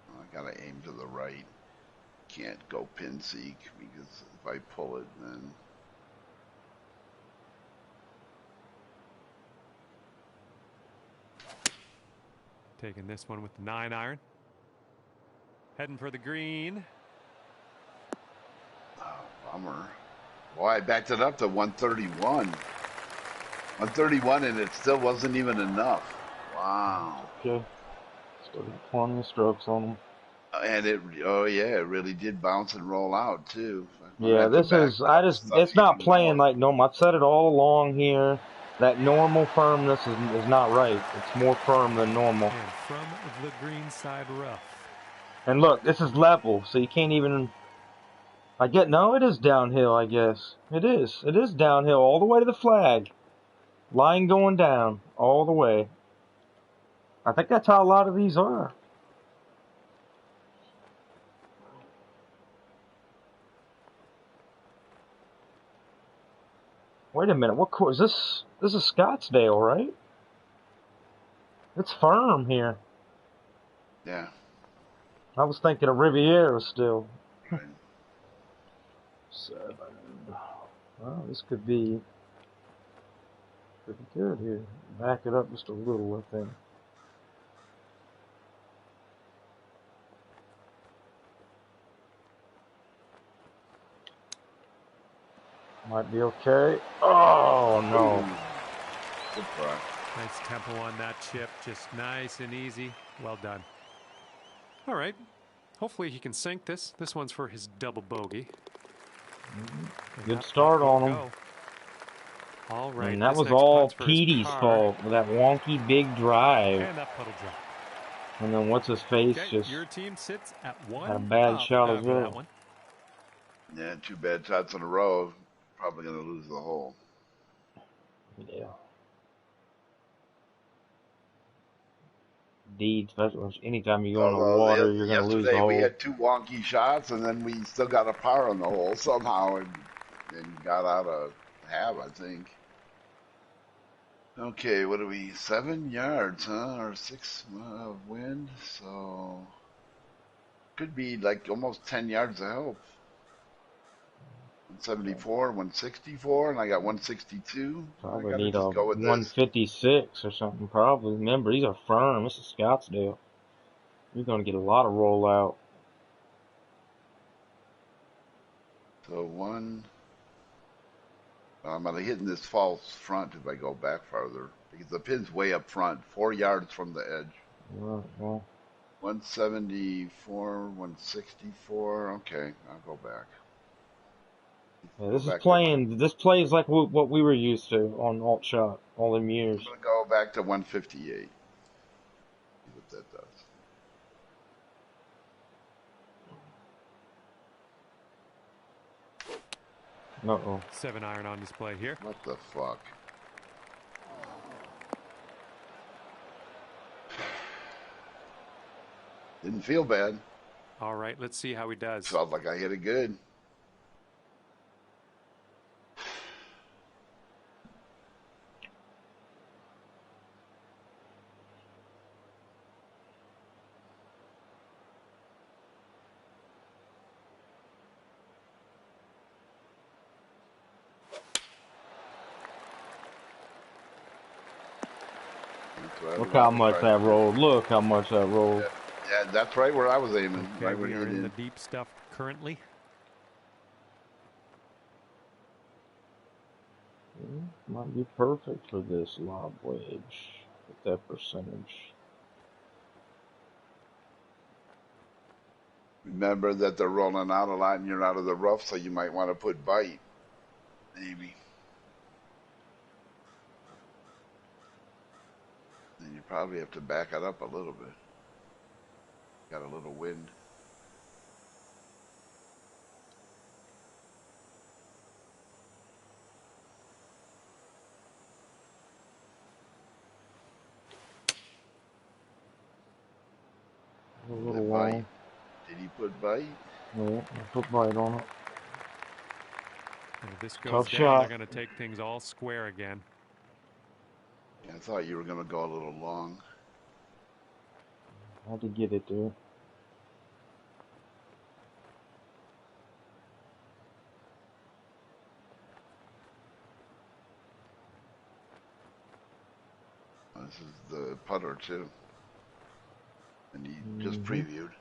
I got to aim to the right. Can't go pin seek because if I pull it, then. Taking this one with the 9-iron. Heading for the green. Oh, bummer. Boy, I backed it up to 131. 131, and it still wasn't even enough. Wow. Okay. Still got plenty of strokes on them. And it really did bounce and roll out too. Yeah, it's not playing like normal. I've said it all along here. That normal firmness is not right. It's more firm than normal. And from the green side rough. And look, this is level, so you can't even. It is downhill, I guess. It is. It is downhill all the way to the flag. Line going down all the way. I think that's how a lot of these are. Wait a minute, what course is this? This is Scottsdale, right? It's firm here. Yeah. I was thinking of Riviera still. Right. 7. Well, this could be pretty good here. Back it up just a little, I think. Might be okay. Oh, no. Good try. Nice tempo on that chip. Just nice and easy. Well done. All right. Hopefully he can sink this. This one's for his double bogey. Good start on him. All right. And that was all Petey's fault with that wonky big drive. And that puddle drop. And then what's his face just your team sits at 1 had a bad shot as well. Yeah, 2 bad shots in a row. Probably going to lose the hole. Yeah. Indeed, especially anytime you go in the water, you're going to lose the hole. We had 2 wonky shots, and then we still got a par on the hole somehow, and got out of half, I think. Okay, what are we? 7 yards, huh? Or 6 of wind, so could be like almost 10 yards of help. 174, 164, and I got 162. I Probably gotta need a just go with this. 156 or something. Probably. Remember, these are firm. This is Scottsdale. You're gonna get a lot of rollout. So I'm gonna hit in this false front if I go back farther because the pin's way up front, 4 yards from the edge. Right, well, 174, 164. Okay, I'll go back. yeah, Go this is back to playing. This plays like what we were used to on alt shot all them I'm years. gonna go back to 158. See what that does. Uh-oh. 7-iron on display here. What the fuck? Didn't feel bad. All right, let's see how he does. Felt like I hit it good. Look how much that rolled. Look how much that rolled. Yeah, that's right where I was aiming. Okay, Right where we you are in the did. deep stuff currently. Might be perfect for this lob wedge with that percentage. Remember that they're rolling out a lot and you're out of the rough, so you might want to put bite. Maybe. And you probably have to back it up a little bit. Got a little wind. A little Bite. long. Did he put bite? Yeah, I put bite on it. And if this goes Tough down, shot. they're going to take things all square again. I thought you were going to go a little long. Had to get it there. This is the putter, too. And he just previewed.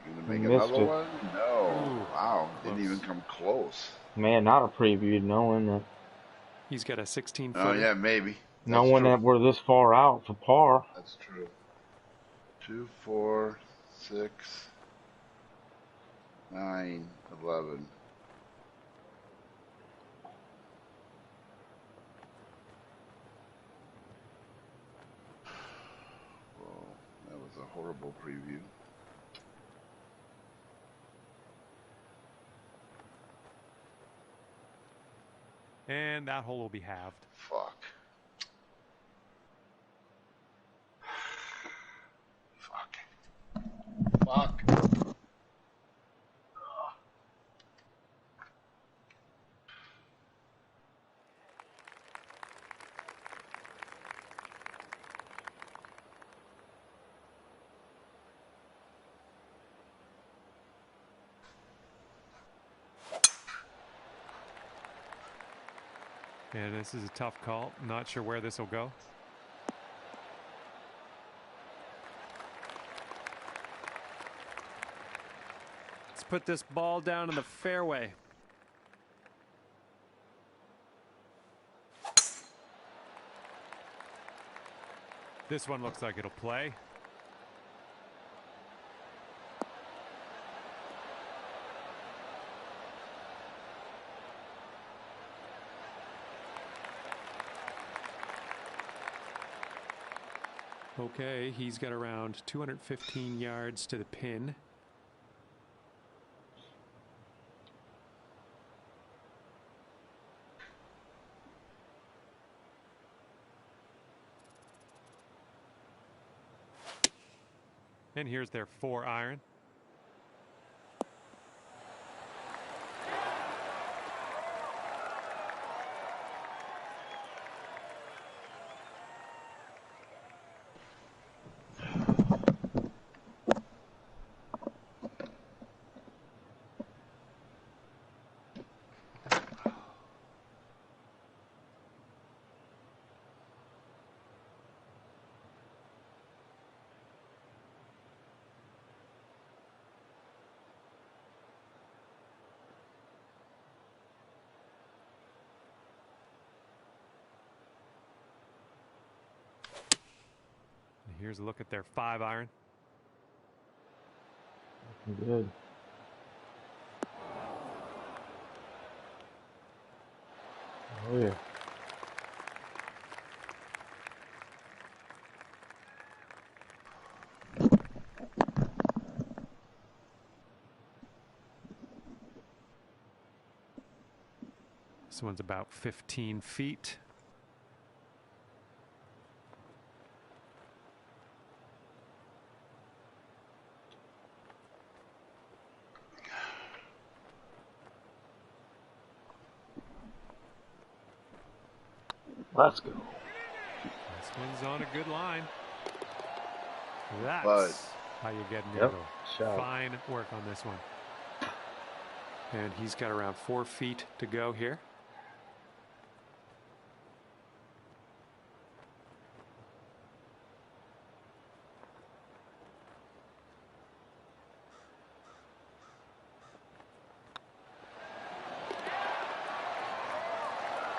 You gonna make Missed another it. one? No. Ooh, Wow. Didn't close. even come close. Man, not a preview, knowing that He's got a 16-footer. Oh, yeah, maybe. That's knowing true. that we're this far out for par. That's true. 2, 4, 6, 9, 11. Whoa, that was a horrible preview. And that hole will be halved. Fuck. Fuck. And this is a tough call. Not sure where this will go. Let's put this ball down in the fairway. This one looks like it'll play. Okay, he's got around 215 yards to the pin. And here's their 4-iron. Here's a look at their 5-iron. Good. Oh yeah. This one's about 15 feet. Let's go. This one's on a good line. That's But how you get Yep. Nero. Shot. Fine work on this one. And he's got around 4 feet to go here.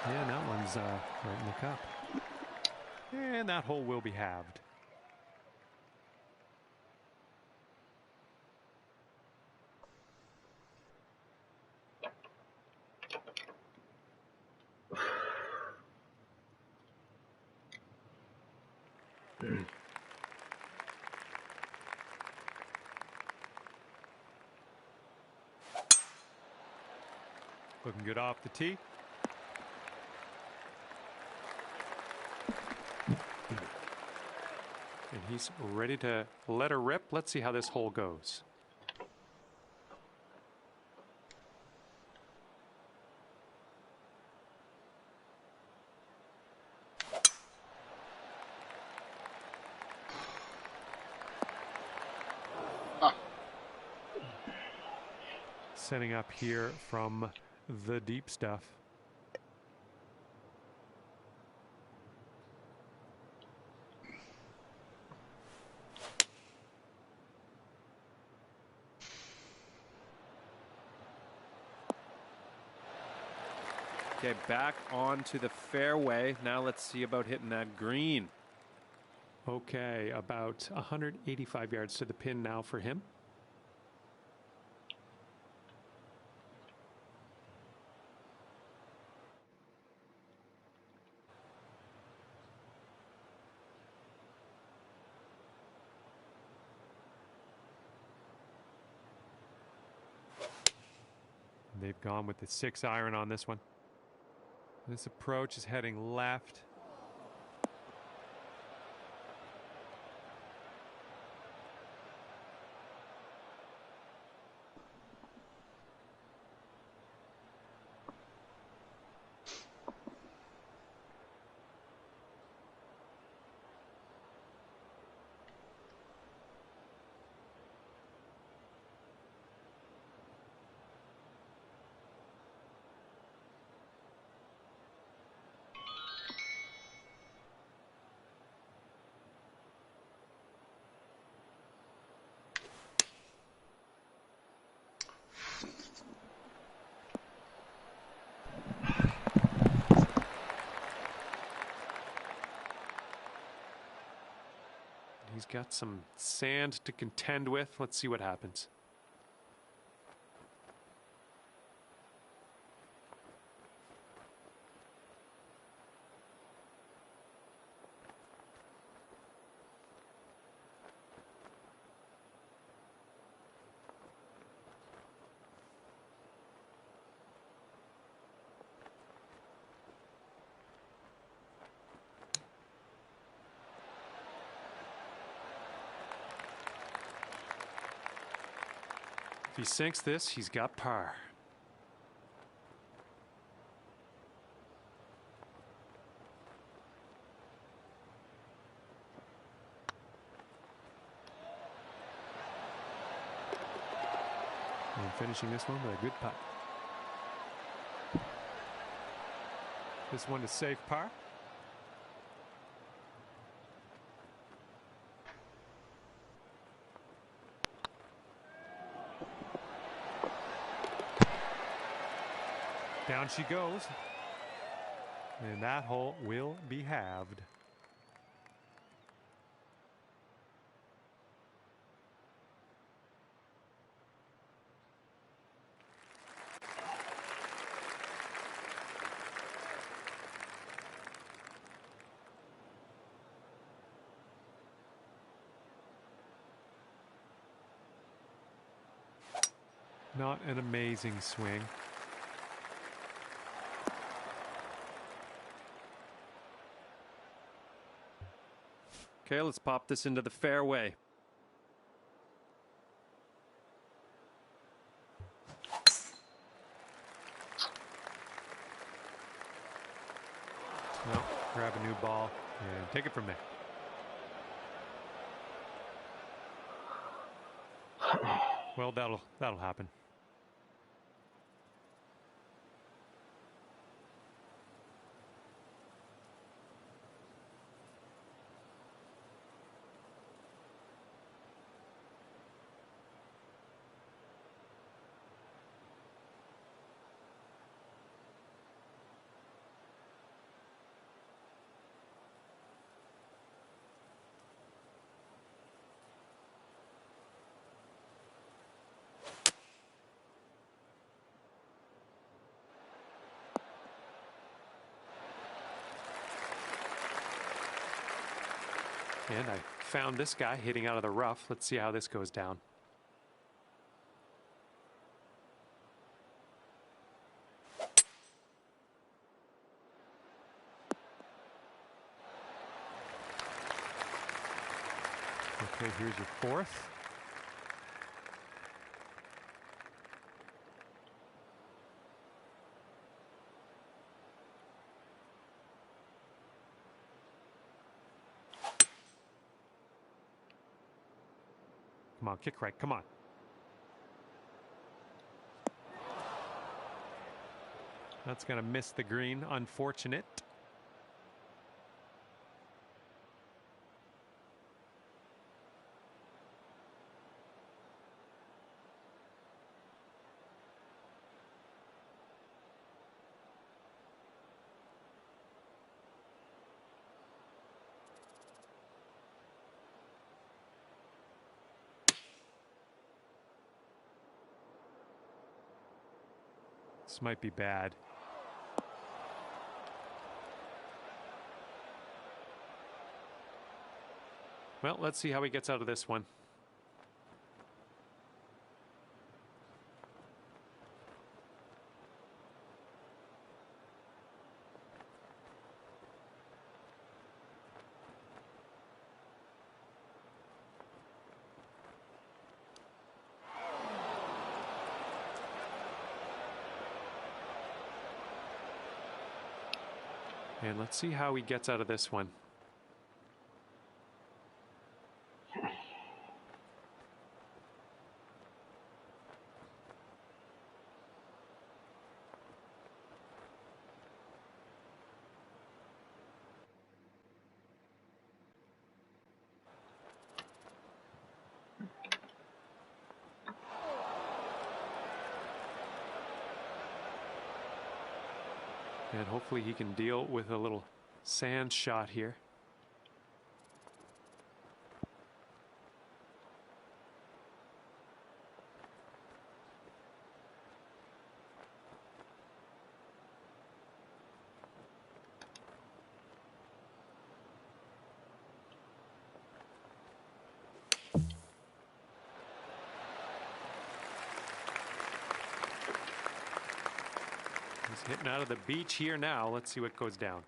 Yeah, that one's right in the cup. And that hole will be halved. Looking good off the tee. And he's ready to let her rip. Let's see how this hole goes. Setting up here from the deep stuff. Okay, back onto the fairway. Now let's see about hitting that green. Okay, about 185 yards to the pin now for him. They've gone with the 6-iron on this one. This approach is heading left. He's got some sand to contend with. Let's see what happens. If he sinks this, he's got par. And finishing this one with a good putt. This one is safe par. Down she goes. And that hole will be halved. Not an amazing swing. Okay, let's pop this into the fairway. Well, grab a new ball and take it from there. Well, that'll happen. And I found this guy hitting out of the rough. Let's see how this goes down. Okay, here's your fourth. Come on, kick right, come on. That's going to miss the green, unfortunate. This might be bad. Well, let's see how he gets out of this one. And let's see how he gets out of this one. And hopefully he can deal with a little sand shot here. He's hitting out of the beach here now. Let's see what goes down.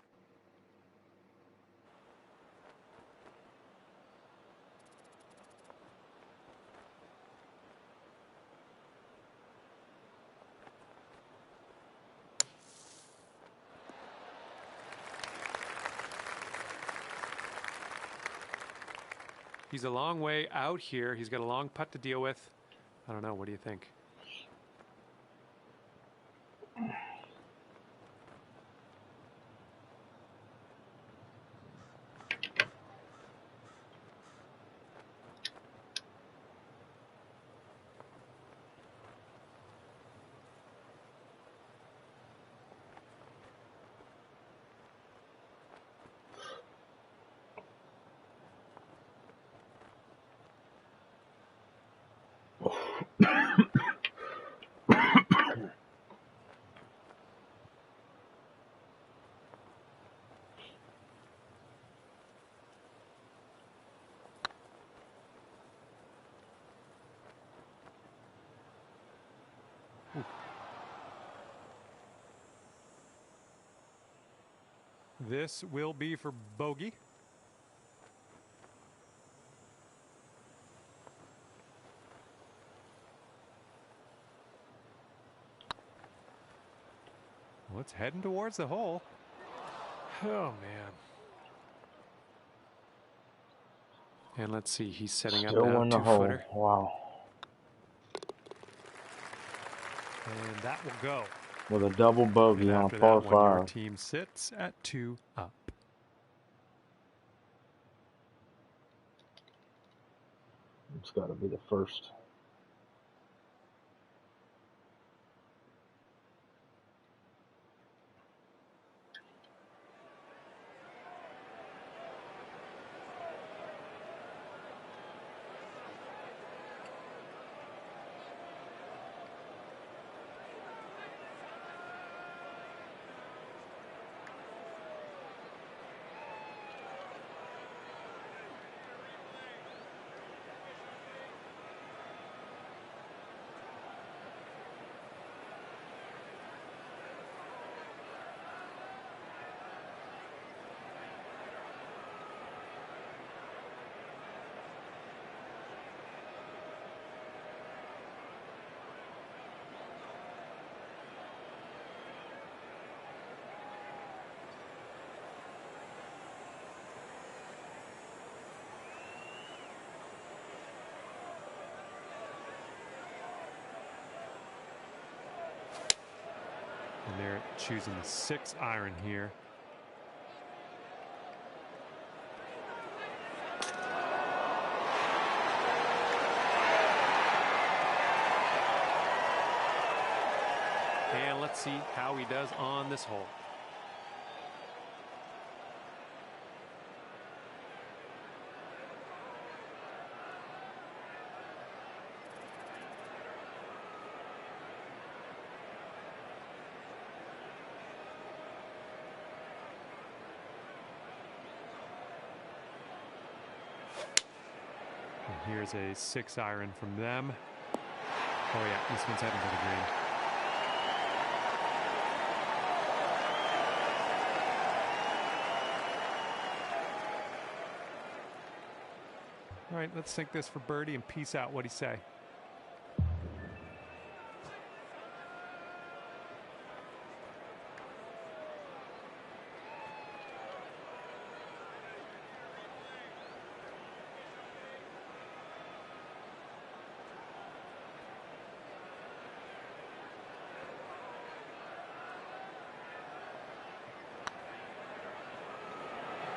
He's a long way out here. He's got a long putt to deal with. I don't know. What do you think? This will be for bogey. Well, it's heading towards the hole. Oh, man. And let's see, he's setting up Still now, in the hole. 2-footer. Wow. And that will go. With a double bogey And on after par that one, your 5. team sits at 2 up. It's got to be the first. And they're choosing the 6-iron here. And let's see how he does on this hole. And here's a 6-iron from them. Oh yeah, this one's heading to the green. All right, let's sink this for birdie and peace out. What'd he say?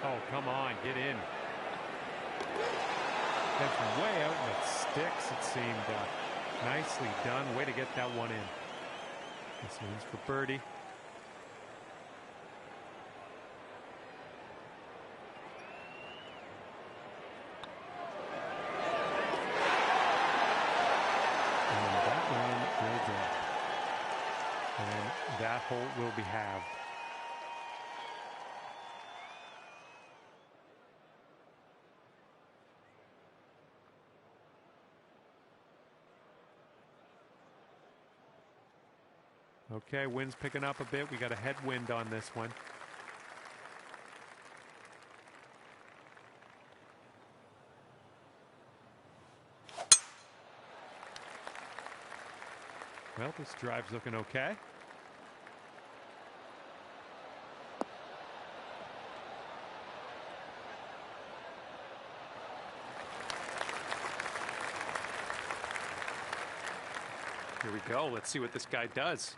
Oh, come on, get in. And from way out in the sticks, it seemed. Nicely done. Way to get that one in. This one's for birdie. And that one will go. And that hole will be halved. Okay, wind's picking up a bit. We got a headwind on this one. Well, this drive's looking okay. Here we go. Let's see what this guy does.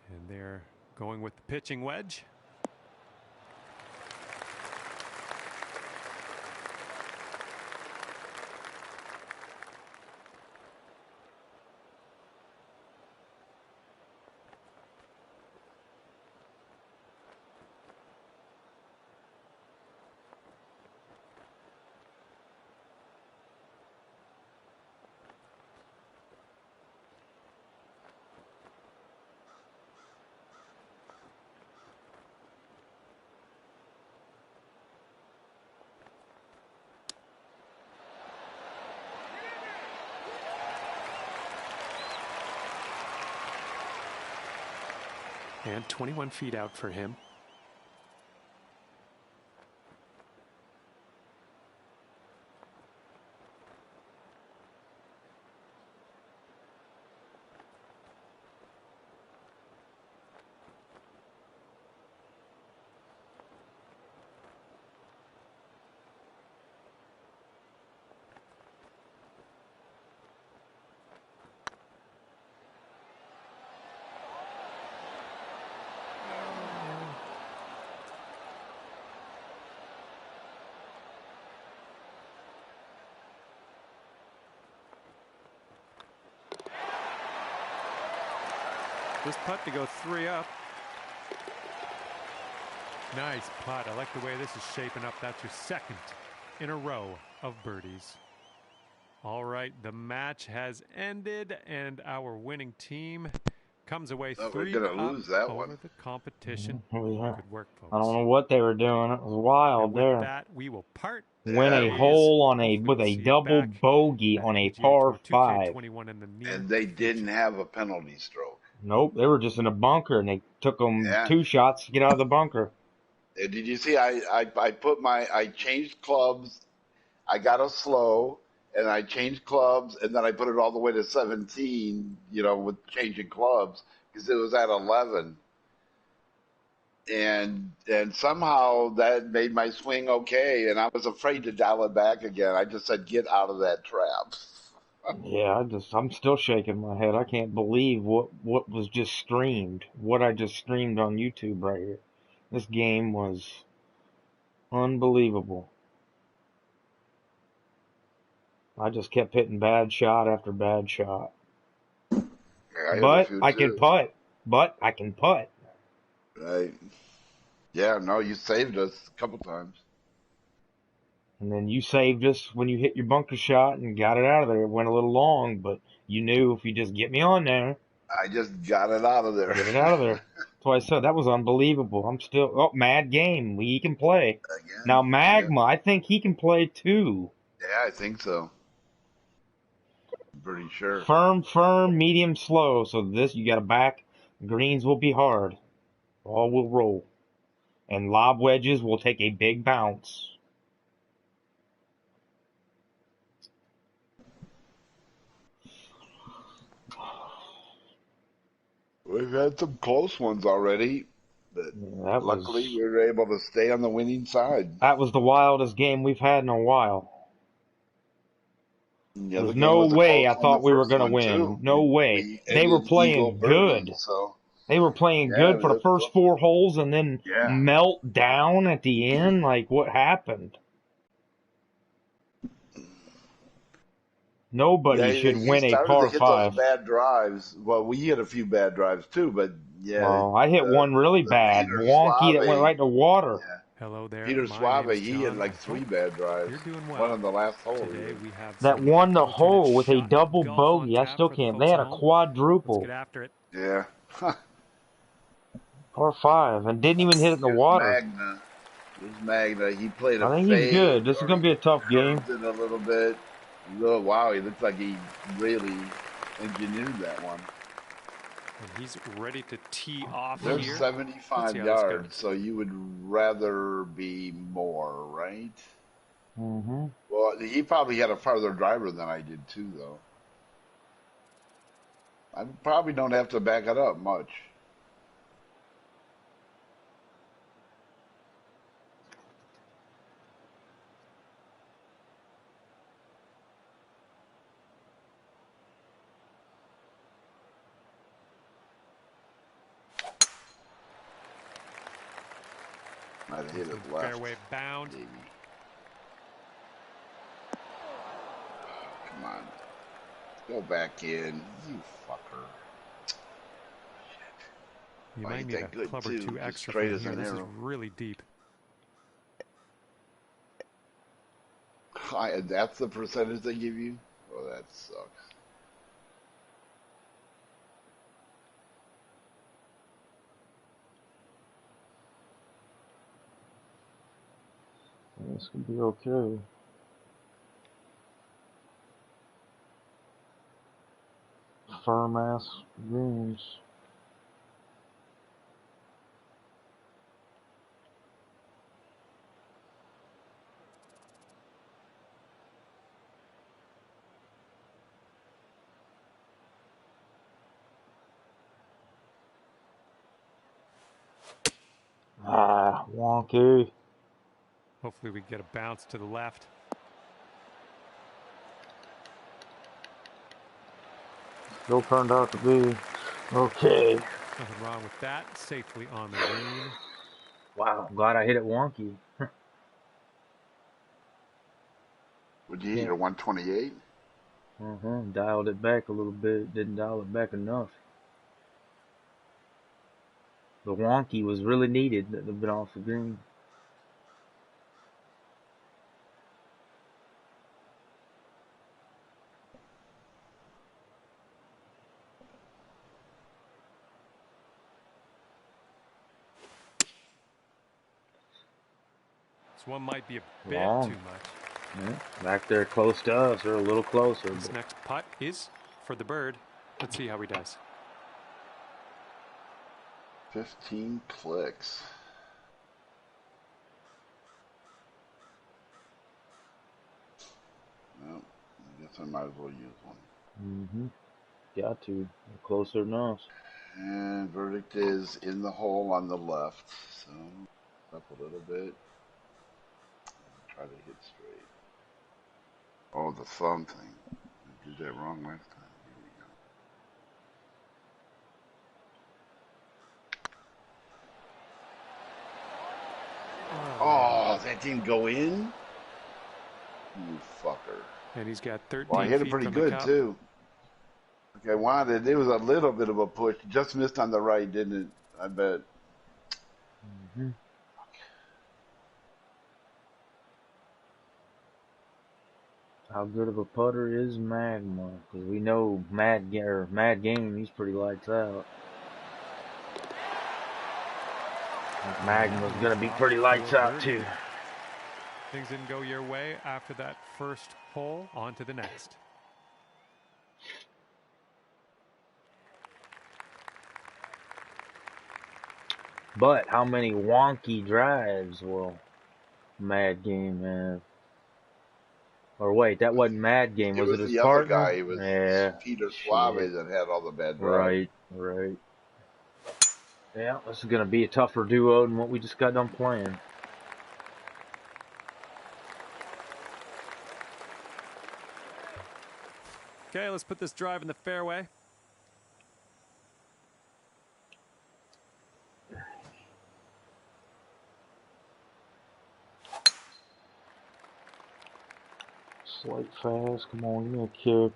And they're Going with the pitching wedge. And 21 feet out for him. This putt to go 3 up. Nice putt. I like the way this is shaping up. That's your second in a row of birdies. All right, the match has ended, and our winning team comes away Oh, 3 we're gonna up lose that over one. the competition. Yeah. Good work, folks. I don't know what they were doing. It was And wild with there. that, we will part. Win a Yeah, hole on Hopefully with we'll a see you double back bogey at on a PGA par Tour 5. 2K21 in the near And they future. didn't have a penalty stroke. Nope, they were just in a bunker, and they took them Yeah. 2 shots to get out of the bunker. And did you see? I changed clubs. I got a slow, and I changed clubs, and then I put it all the way to 17. You know, with changing clubs because it was at 11. And somehow that made my swing okay, and I was afraid to dial it back again. I just said, "Get out of that trap." Yeah, I'm still shaking my head. I can't believe what was just streamed. What I just streamed on YouTube right here. This game was unbelievable. I just kept hitting bad shot after bad shot. Yeah, I have a But few I can too. putt. But I can putt. Right? Yeah. No, you saved us a couple times. And then you saved us when you hit your bunker shot and got it out of there. It went a little long, but you knew if you just get me on there, I just got it out of there. get it out of there. That's why I said that was unbelievable. I'm still mad game. He can play. Now Again. Magma, I think he can play too. Yeah, I think so. I'm pretty sure. Firm, medium, slow. So this you got to back. Greens will be hard. All will roll. And lob wedges will take a big bounce. We've had some close ones already, but Yeah, luckily we were able to stay on the winning side. that was the wildest game we've had in a while. And the There's other game no was a way close I one, the thought we were first going to one win. too. No way. We They were ended eagle playing birdie, good. so They were playing yeah, good for the that's first 4 holes and then yeah. melt down at the end. Like, what happened? Nobody Yeah, should he win a started to par hit those 5. bad drives. Well, we hit a few bad drives too, but yeah, Well, I hit one really the bad, Peter wonky, that went Suave, right in the water. yeah, Hello there. Peter My Suave, name's he had John. like I 3 hope bad drives. you're doing One well. on the last hole. Today Even. we have That some won the alternate hole with a shot double golf on bogey. I tap still for the can't. They folks had at a home. Let's quadruple. get after it. Yeah. Par 5, and didn't even hit it in the Here's water. Magna. Here's Magna. He played a I think he's fade, good. This is or going to he be a tough game. curved it a little bit. Wow, he looks like he really engineered that one. And he's ready to tee off There's here. Let's 75 see how this yards, goes. so you would rather be more, right? Mm-hmm. Well, he probably had a farther driver than I did too, though. I probably don't have to back it up much. Might have hit it left. Fairway bound. Maybe. Come on. Go back in. You fucker. You Oh, might ain't need a that good, club or too. two Just extra straight from as here. an This is arrow. really deep. That's the percentage they give you? Oh, that sucks. This could be okay. Firm ass greens. Ah, wonky. Hopefully we get a bounce to the left. Still turned out to be okay. Nothing wrong with that. Safely on the green. Wow, I'm glad I hit it wonky. Would you hit a 128? Dialed it back a little bit. Didn't dial it back enough. The wonky was really needed that have been off the green. This one might be a bit Long. too much. Yeah, back there close to us. They're a little closer. This next putt is for the bird. Let's see how he does. 15 clicks. Well, I guess I might as well use one. Got to. They're closer than us. And verdict is in the hole on the left. So, up a little bit. Try to hit straight. Oh, the thumb thing. I did that wrong last time. Here we go. Oh, that didn't go in? You fucker. And he's got 13 Well, I hit it feet pretty from good, the cup. too. Okay, wanted. It was a little bit of a push. Just missed on the right, didn't it? I bet. How good of a putter is Magma? Because we know Mad Game, he's pretty lights out. Magma's gonna be pretty lights out too. Things didn't go your way after that first hole. On to the next. But how many wonky drives will Mad Game have? Or wait, that wasn't Mad Game. Was it his the partner? other guy. It was Peter Suave Shit. that had all the bad drives. Right. Yeah, this is gonna be a tougher duo than what we just got done playing. Okay, let's put this drive in the fairway. Slight fast. Come on, give me a kick.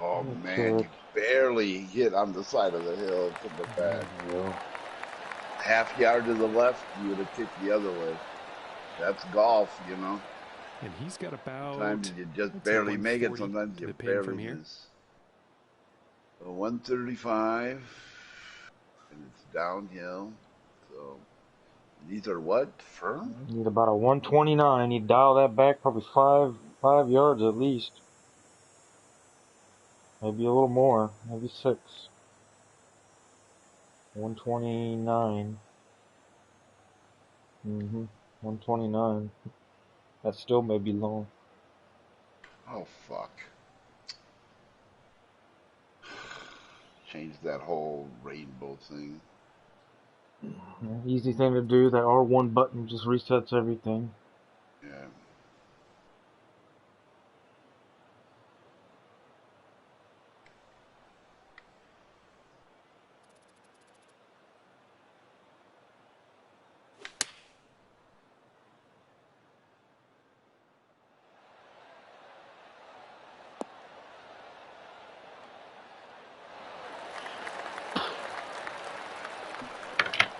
Oh, man, you barely hit on the side of the hill to the back. Half yard to the left, you would have kicked the other way. That's golf, you know. And he's got about... Sometimes you just barely make it. Sometimes you barely miss. So 135, and it's downhill. So these are what? Firm? Need about a 129. Need to dial that back probably five yards at least. Maybe a little more. Maybe 6. 129. 129. That still may be long. Oh, fuck. Change that whole rainbow thing. Easy thing to do. That R1 button just resets everything. Yeah.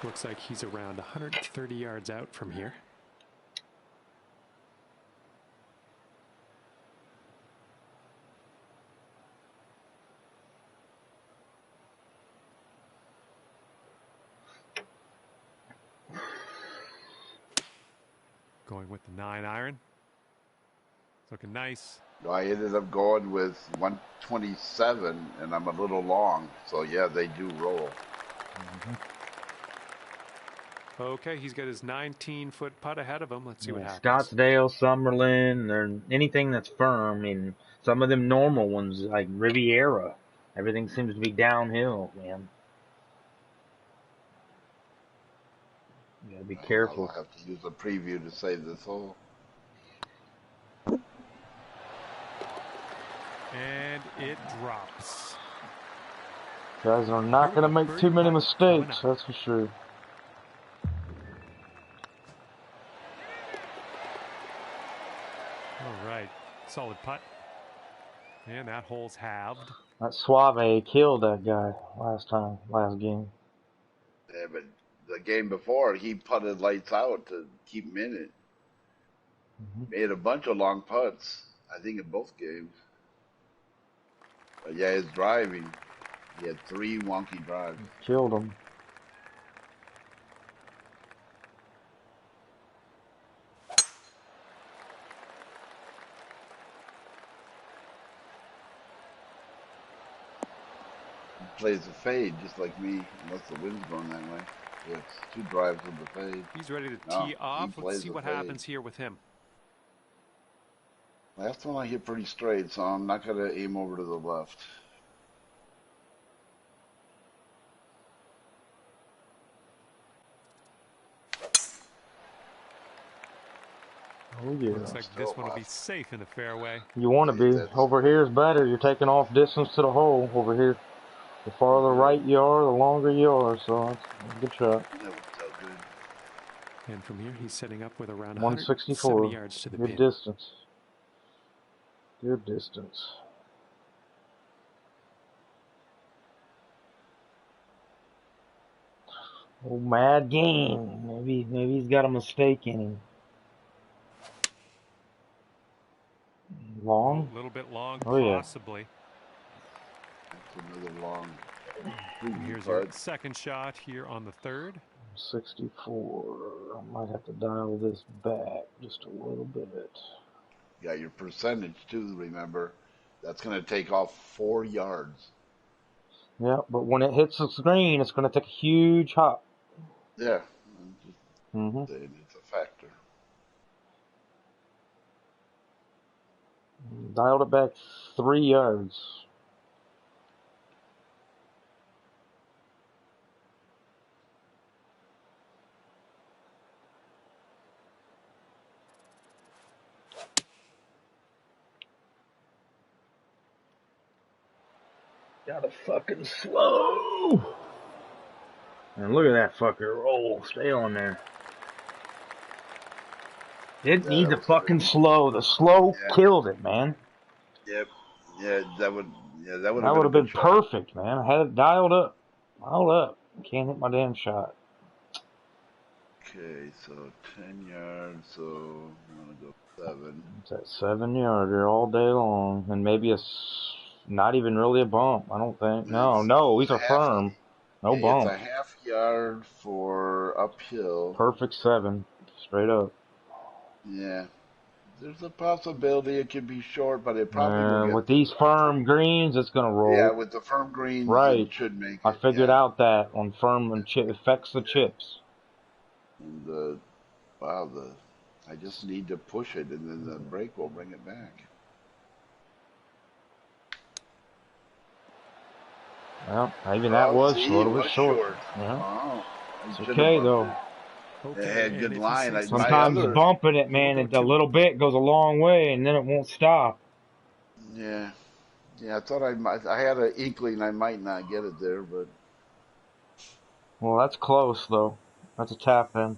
Looks like he's around 130 yards out from here. Going with the 9-iron. Looking nice. I ended up going with 127, and I'm a little long. So, yeah, they do roll. Okay, he's got his 19-foot putt ahead of him. Let's see what happens. Scottsdale, Summerlin, or anything that's firm. I mean, some of them normal ones, like Riviera, everything seems to be downhill, man. You gotta be careful. I'll have to use a preview to save this hole. And it drops. Guys are not gonna make too many mistakes, that's for sure. All right, solid putt. And that hole's halved. That Suave killed that guy last game. Yeah, but the game before, he putted lights out to keep him in it. Made a bunch of long putts, I think, in both games. But yeah, his driving, he had 3 wonky drives. Killed him. Plays a fade just like me, unless the wind's going that way. Yeah, it's 2 drives with the fade. He's ready to No, tee off. he Let's plays see the what fade. happens here with him. Last one I hit pretty straight, so I'm not going to aim over to the left. Oh yeah. Looks like this one will be safe in the fairway. You want to be. Over here is better. You're taking off distance to the hole. Over here, the farther right you are, the longer you are. So that's a good shot. That was so good. And from here, he's setting up with around 164. 170 yards to the Good pin. distance. Good distance. Oh, mad game. Maybe he's got a mistake in him. Long? A little bit long, Oh, yeah. possibly. That's another long. Here's your second shot here on the third. 64. I might have to dial this back just a little bit. You got your percentage too, remember. That's going to take off 4 yards. Yeah, but when it hits the screen, it's going to take a huge hop. Yeah. Mm-hmm. It's a factor. Dialed it back 3 yards. Gotta fucking slow. And look at that fucker roll. Stay on there. It needs a fucking slow. The slow killed it, man. Yep. Yeah, that would That would have been perfect, man. I had it dialed up. Dialed up. Can't hit my damn shot. Okay, so 10 yards, so I'm going to go 7. It's that 7-yarder all day long. And maybe not even really a bump, I don't think. No, these are firm. No bump. It's a half yard for uphill. Perfect 7. Straight up. Yeah. There's a possibility it could be short, but it probably will get with these firm greens, it's going to roll. Yeah, with the firm greens, right. It should make it. I figured out that on firm and chip affects the chips. And I just need to push it, and then the break will bring it back. Well, maybe that was short. It was short. Yeah. Oh, it's okay, though. It had good line. Sometimes bumping it, man, a little bit goes a long way, and then it won't stop. Yeah. Yeah, I thought I had an inkling I might not get it there, but... Well, that's close, though. That's a tap in.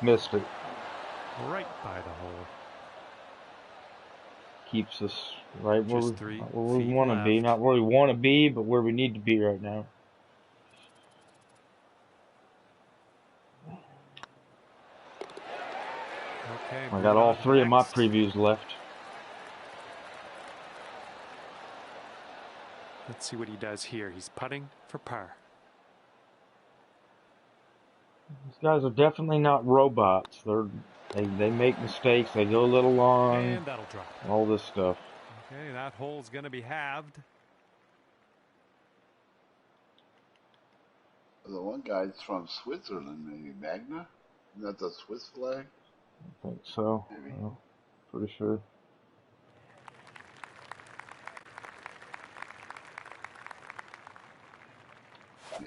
Missed it. Right by the hole. keeps us right where Just 3 we feet want to be. left. Not where we want to be, but where we need to be right now. Okay, I got moving all on to the 3 of my next. previews left. Let's see what he does here. He's putting for par. These guys are definitely not robots. They make mistakes. They go a little long. And that'll drop. All this stuff. Okay, that hole's going to be halved. The one guy's from Switzerland, maybe Magna. Isn't that the Swiss flag? I think so. Maybe. Pretty sure.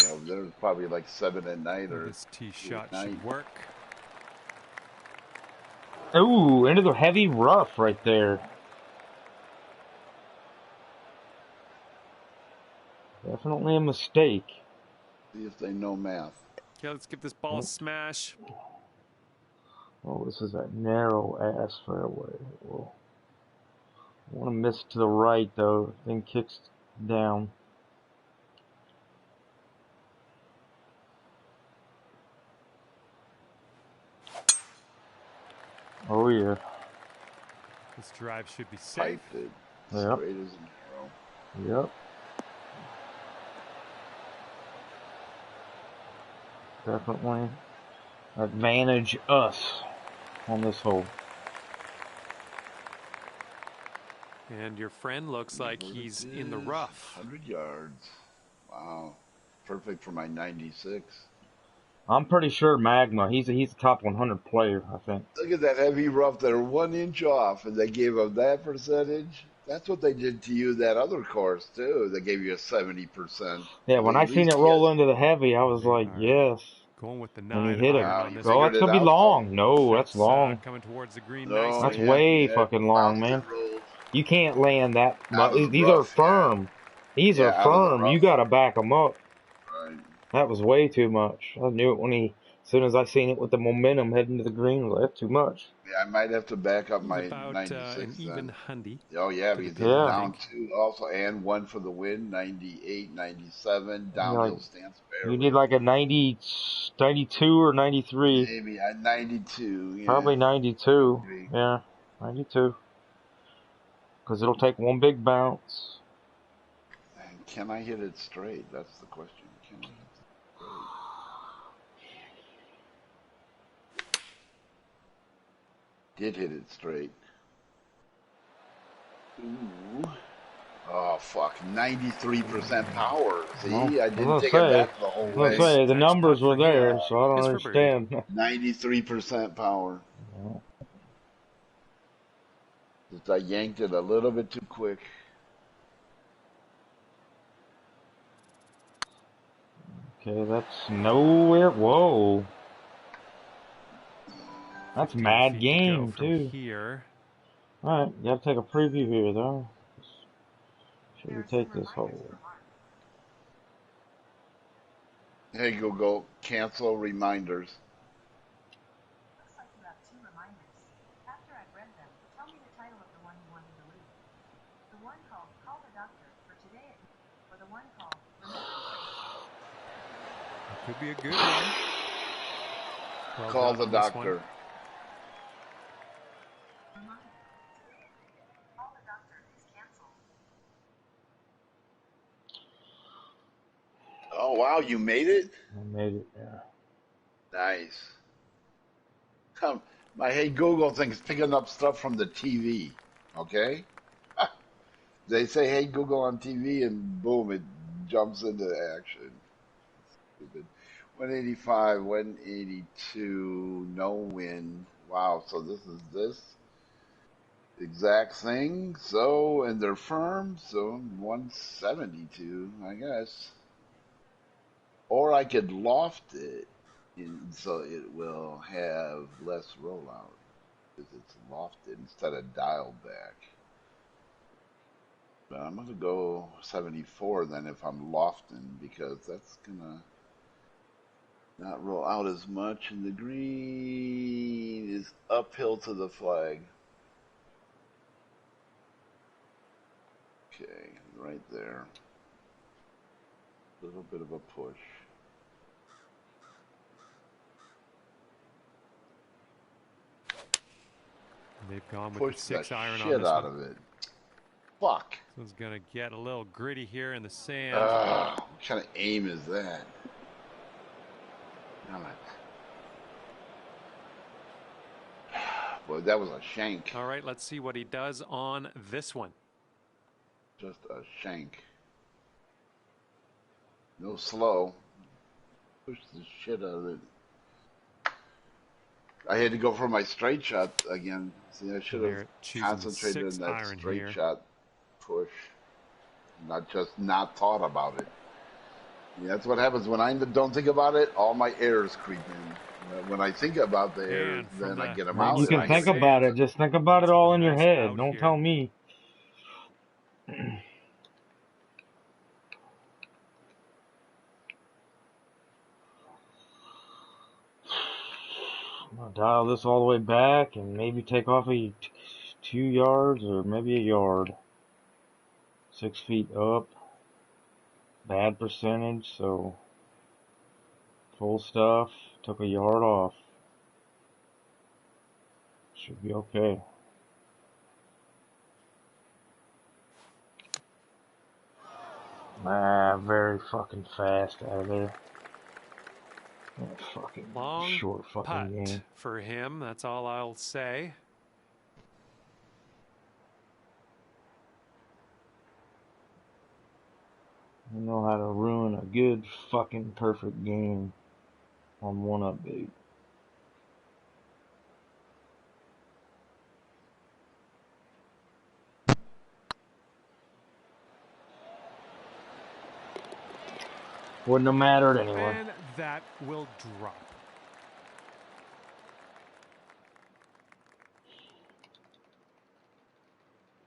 Yeah, there's probably like 7 at night or This tee shot night. should work. Ooh, into the heavy rough right there. Definitely a mistake. See if they know math. Okay, let's give this ball a smash. Oh, this is that narrow ass fairway. Well, I want to miss to the right though. Thing kicks down. Oh yeah. This drive should be safe. Piped it. Yep. Straight as an arrow. Yep. Definitely advantage us on this hole. And your friend looks like he's in the rough. 100 yards. Wow. Perfect for my 96. I'm pretty sure Magma. He's a top 100 player, I think. Look at that heavy rough. They're 1 inch off, and they gave him that percentage. That's what they did to you that other course too. They gave you a 70%. Yeah, when I seen it roll into the heavy, I was like, yes. Going with the When 9 he hit it, iron on this. oh, that's gonna be long. No, that's long. Coming towards the green No, nicely. That's yeah, way yeah, fucking long, bounced man. and rolled. You can't land that Out much. of the These rough, are firm. These Yeah, are out of the firm. rough. You gotta back them up. Right. That was way too much. I knew it when as soon as I seen it with the momentum heading to the green. I was like, that's too much. Yeah, I might have to back up my About 96 an even then. hundy. Oh, yeah, because he's Yeah. down 2 also, and 1 for the win, 98, 97, downhill stance fairway. You need like a 90, 92 or 93. Maybe a 92, yeah. Probably 92. Maybe. Yeah, 92. Because it'll take one big bounce. And can I hit it straight? That's the question. Can I hit it straight? Did hit it straight. Ooh. Oh, fuck. 93% power. See? Well, I didn't take it back the whole I was gonna way. say, the Next numbers putt were for there, him so I don't is for understand. 93% power. Just I yanked it a little bit too quick. Okay, that's nowhere. Whoa. That's mad game, too. Here. Alright, you gotta take a preview here, though. Should we take this hole? Hey, Google, cancel reminders. Looks like you have 2 reminders. After I've read them, tell me the title of the one you want me to read. The one called Call the Doctor for today, or the one called Remember. Could be a good one. Well Call done the on this doctor. one. Reminder. Today, Call the Doctor is canceled. Oh, wow, you made it? I made it, yeah. Nice. My Hey Google thing's picking up stuff from the TV, okay? They say Hey Google on TV and boom, it jumps into action. Stupid. 185, 182, no win. Wow, so this is this exact thing. So, and they're firm, so 172, I guess. Or I could loft it, so it will have less rollout because it's lofted instead of dialed back. But I'm going to go 74 then if I'm lofting, because that's going to not roll out as much, and the green is uphill to the flag. Okay, right there. A little bit of a push. They've gone with Push the the 6-iron on shit this out one. of it. Fuck. This one's going to get a little gritty here in the sand. What kind of aim is that? Damn it. Well, that was a shank. All right, let's see what he does on this one. Just a shank. No slow. Push the shit out of it. I had to go for my straight shot again. See, I should have They're choosing the concentrated on that 6-iron straight here. shot push. Not just not thought about it. Yeah, that's what happens when I don't think about it. All my errors creep in. When I think about the errors, And from then I the get them right out. You and can I side get think it. about it. Just think about it That's all a in your nice head. out Don't here. tell me. I'll dial this all the way back and maybe take off 2 yards or maybe a yard. 6 feet up. Bad percentage, so full stuff. Took a yard off. Should be okay. Very fucking fast out of there. That fucking Long short fucking putt game. for him. That's all I'll say. You know how to ruin a good fucking perfect game on one update. Wouldn't have mattered anyway. And that will drop.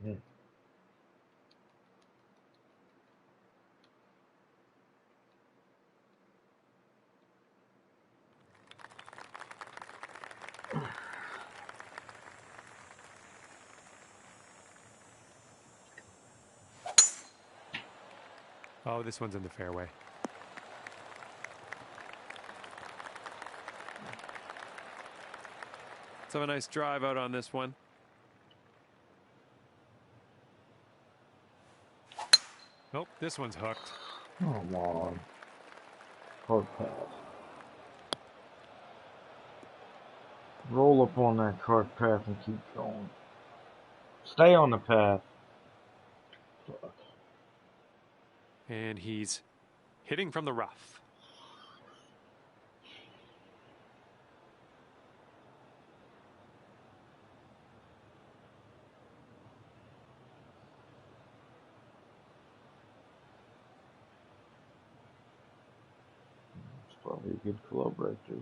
Hmm. Oh, this one's in the fairway. Let's have a nice drive out on this one. Nope, this one's hooked. Come on. Hard pass. Roll up on that cart path and keep going. Stay on the path. Fuck. And he's hitting from the rough. It's probably a good club right there.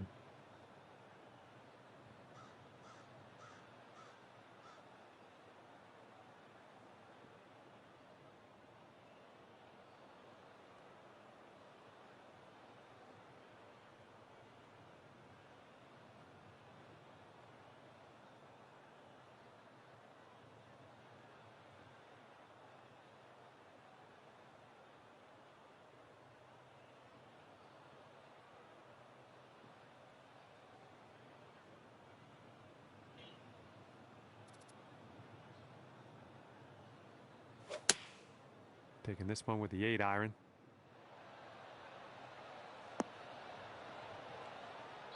Taking this one with the 8-iron.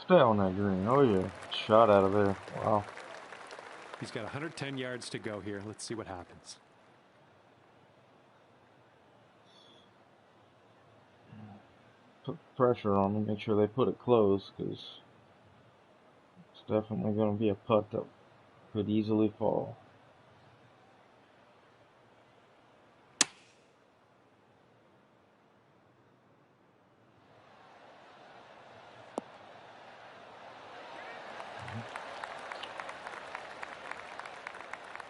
Stay on that green. Oh yeah. Shot out of there. Wow. He's got 110 yards to go here. Let's see what happens. Put pressure on them. Make sure they put it close, because it's definitely going to be a putt that could easily fall.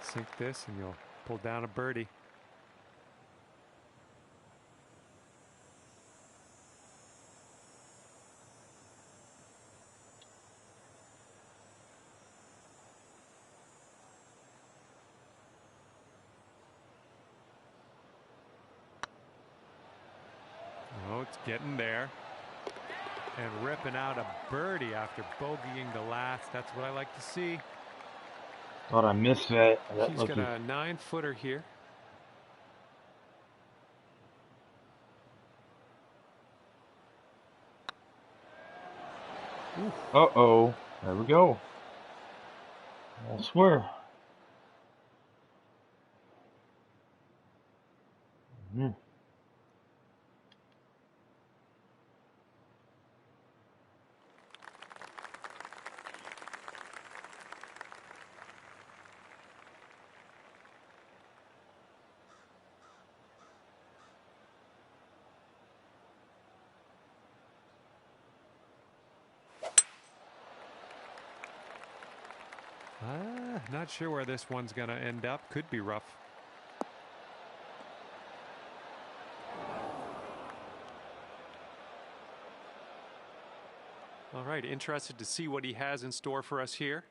Sink this and you'll pull down a birdie. getting there and ripping out a birdie after bogeying the last. That's what I like to see. Thought I missed that. He's got a 9-footer here. Uh-oh. There we go. I swear. Not sure where this one's going to end up. Could be rough. All right, interested to see what he has in store for us here.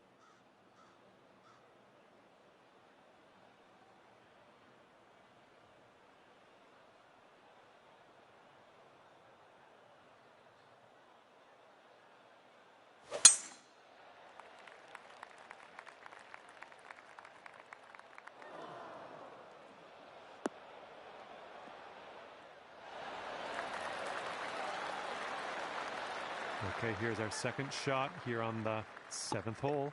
Okay, here's our second shot here on the 7th hole.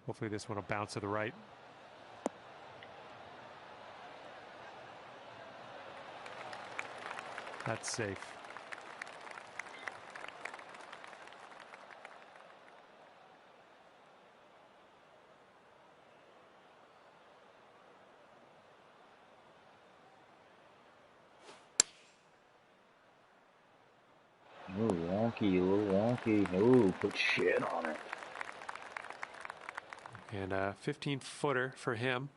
Hopefully this one will bounce to the right. That's safe. Ooh, wonky, a little wonky. Ooh, put shit on it. And a 15-footer for him.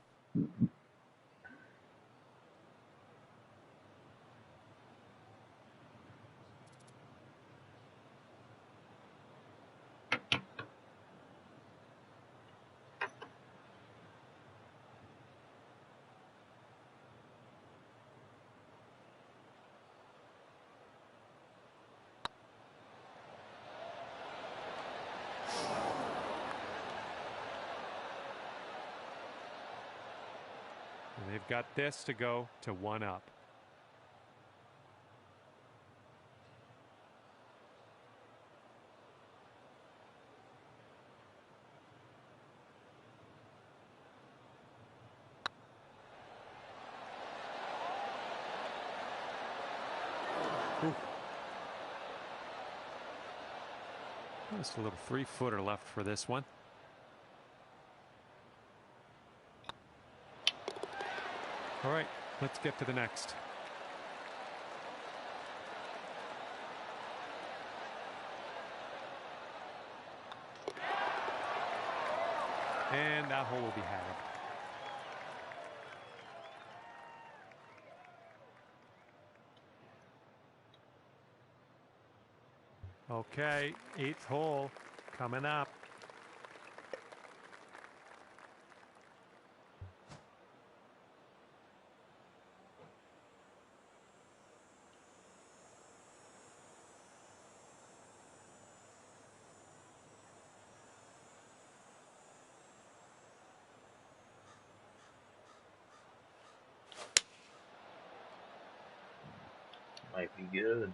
And they've got this to go to 1 up. Ooh. Just a little 3-footer left for this one. All right, let's get to the next. And that hole will be had. Okay, 8th hole coming up. Might be good.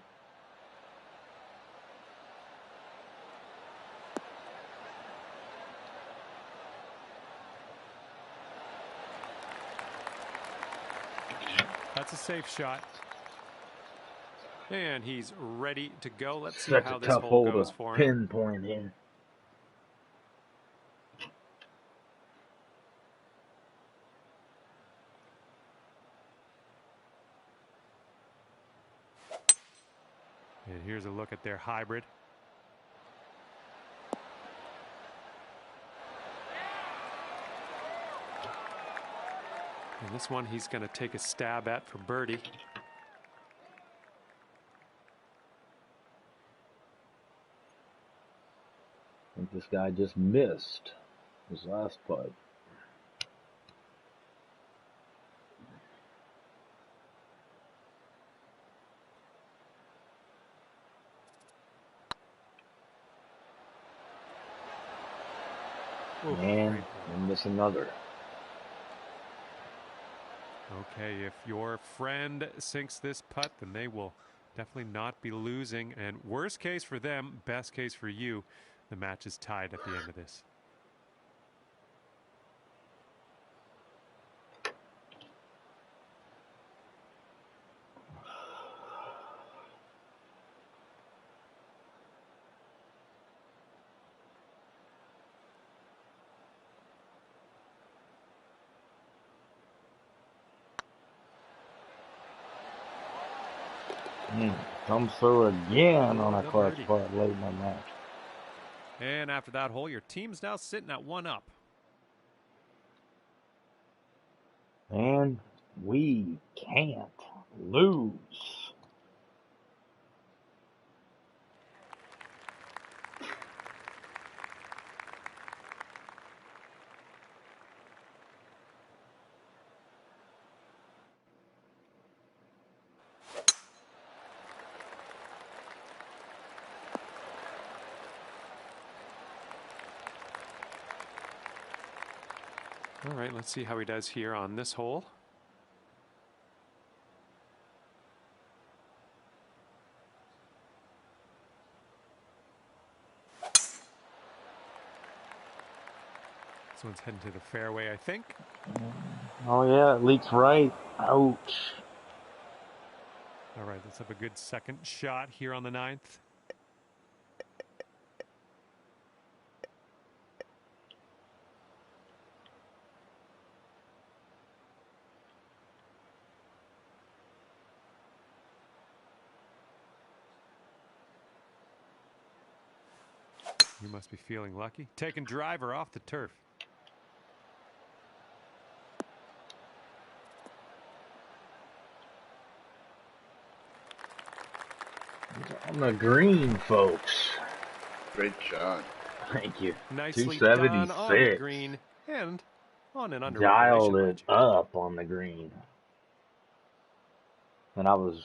That's a safe shot. And he's ready to go. Let's see Such how a this tough hole hole goes to for him. pinpoint in. And here's a look at their hybrid. And this one he's going to take a stab at for birdie. I think this guy just missed his last putt. Ooh, And we'll miss another. Okay, if your friend sinks this putt, then they will definitely not be losing. And worst case for them, best case for you, the match is tied at the end of this. Comes through again on a The clutch birdie. putt late in the match. And after that hole, your team's now sitting at 1 up. And we can't lose. All right, let's see how he does here on this hole. This one's heading to the fairway, I think. Oh yeah, it leaks right. Ouch. All right, let's have a good second shot here on the 9th. You must be feeling lucky. Taking driver off the turf. On the green, folks. Great shot. Thank you. Nicely done on the 276. green and on an under Dialed regulation it wedge. up on the green. And I was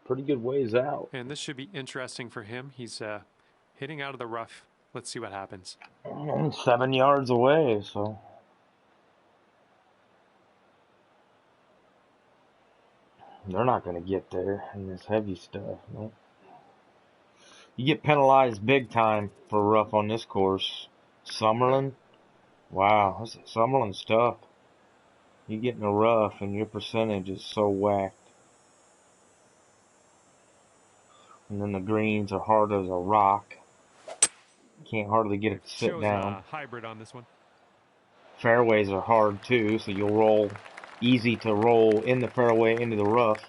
pretty good ways out. And this should be interesting for him. He's hitting out of the rough. Let's see what happens. I'm 7 yards away, so. They're not going to get there in this heavy stuff. Nope. You get penalized big time for rough on this course. Summerlin, wow, Summerlin stuff. You get in a rough and your percentage is so whacked. And then the greens are hard as a rock. Can't hardly get it to sit Shows down. a hybrid on this one. Fairways are hard too, so you'll roll easy to roll in the fairway into the rough.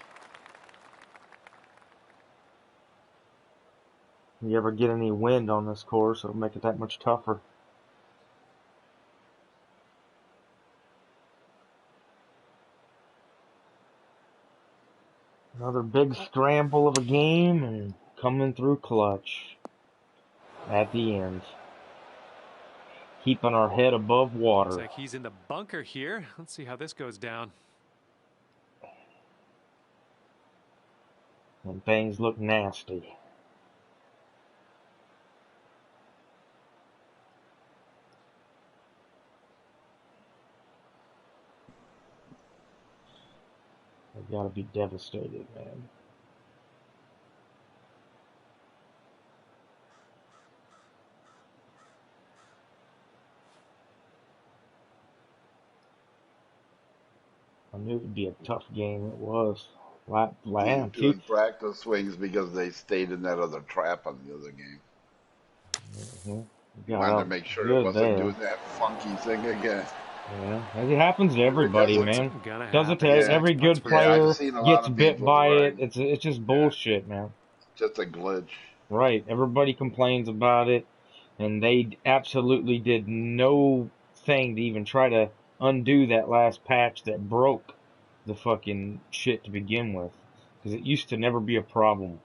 You ever get any wind on this course, it'll make it that much tougher. Another big scramble of a game and coming through clutch at the end. Keeping our head above water. Looks like he's in the bunker here. Let's see how this goes down. And things look nasty. They gotta be devastated, man. I knew it would be a tough game. It was. Doing practice swings because they stayed in that other trap on the other game. Wanted to make sure it wasn't doing that funky thing again. Yeah, it happens to everybody, man. Does it to every good player gets bit by it. It's just bullshit, man. Just a glitch. Right. Everybody complains about it, and they absolutely did no thing to even try to undo that last patch that broke the fucking shit to begin with. Because it used to never be a problem.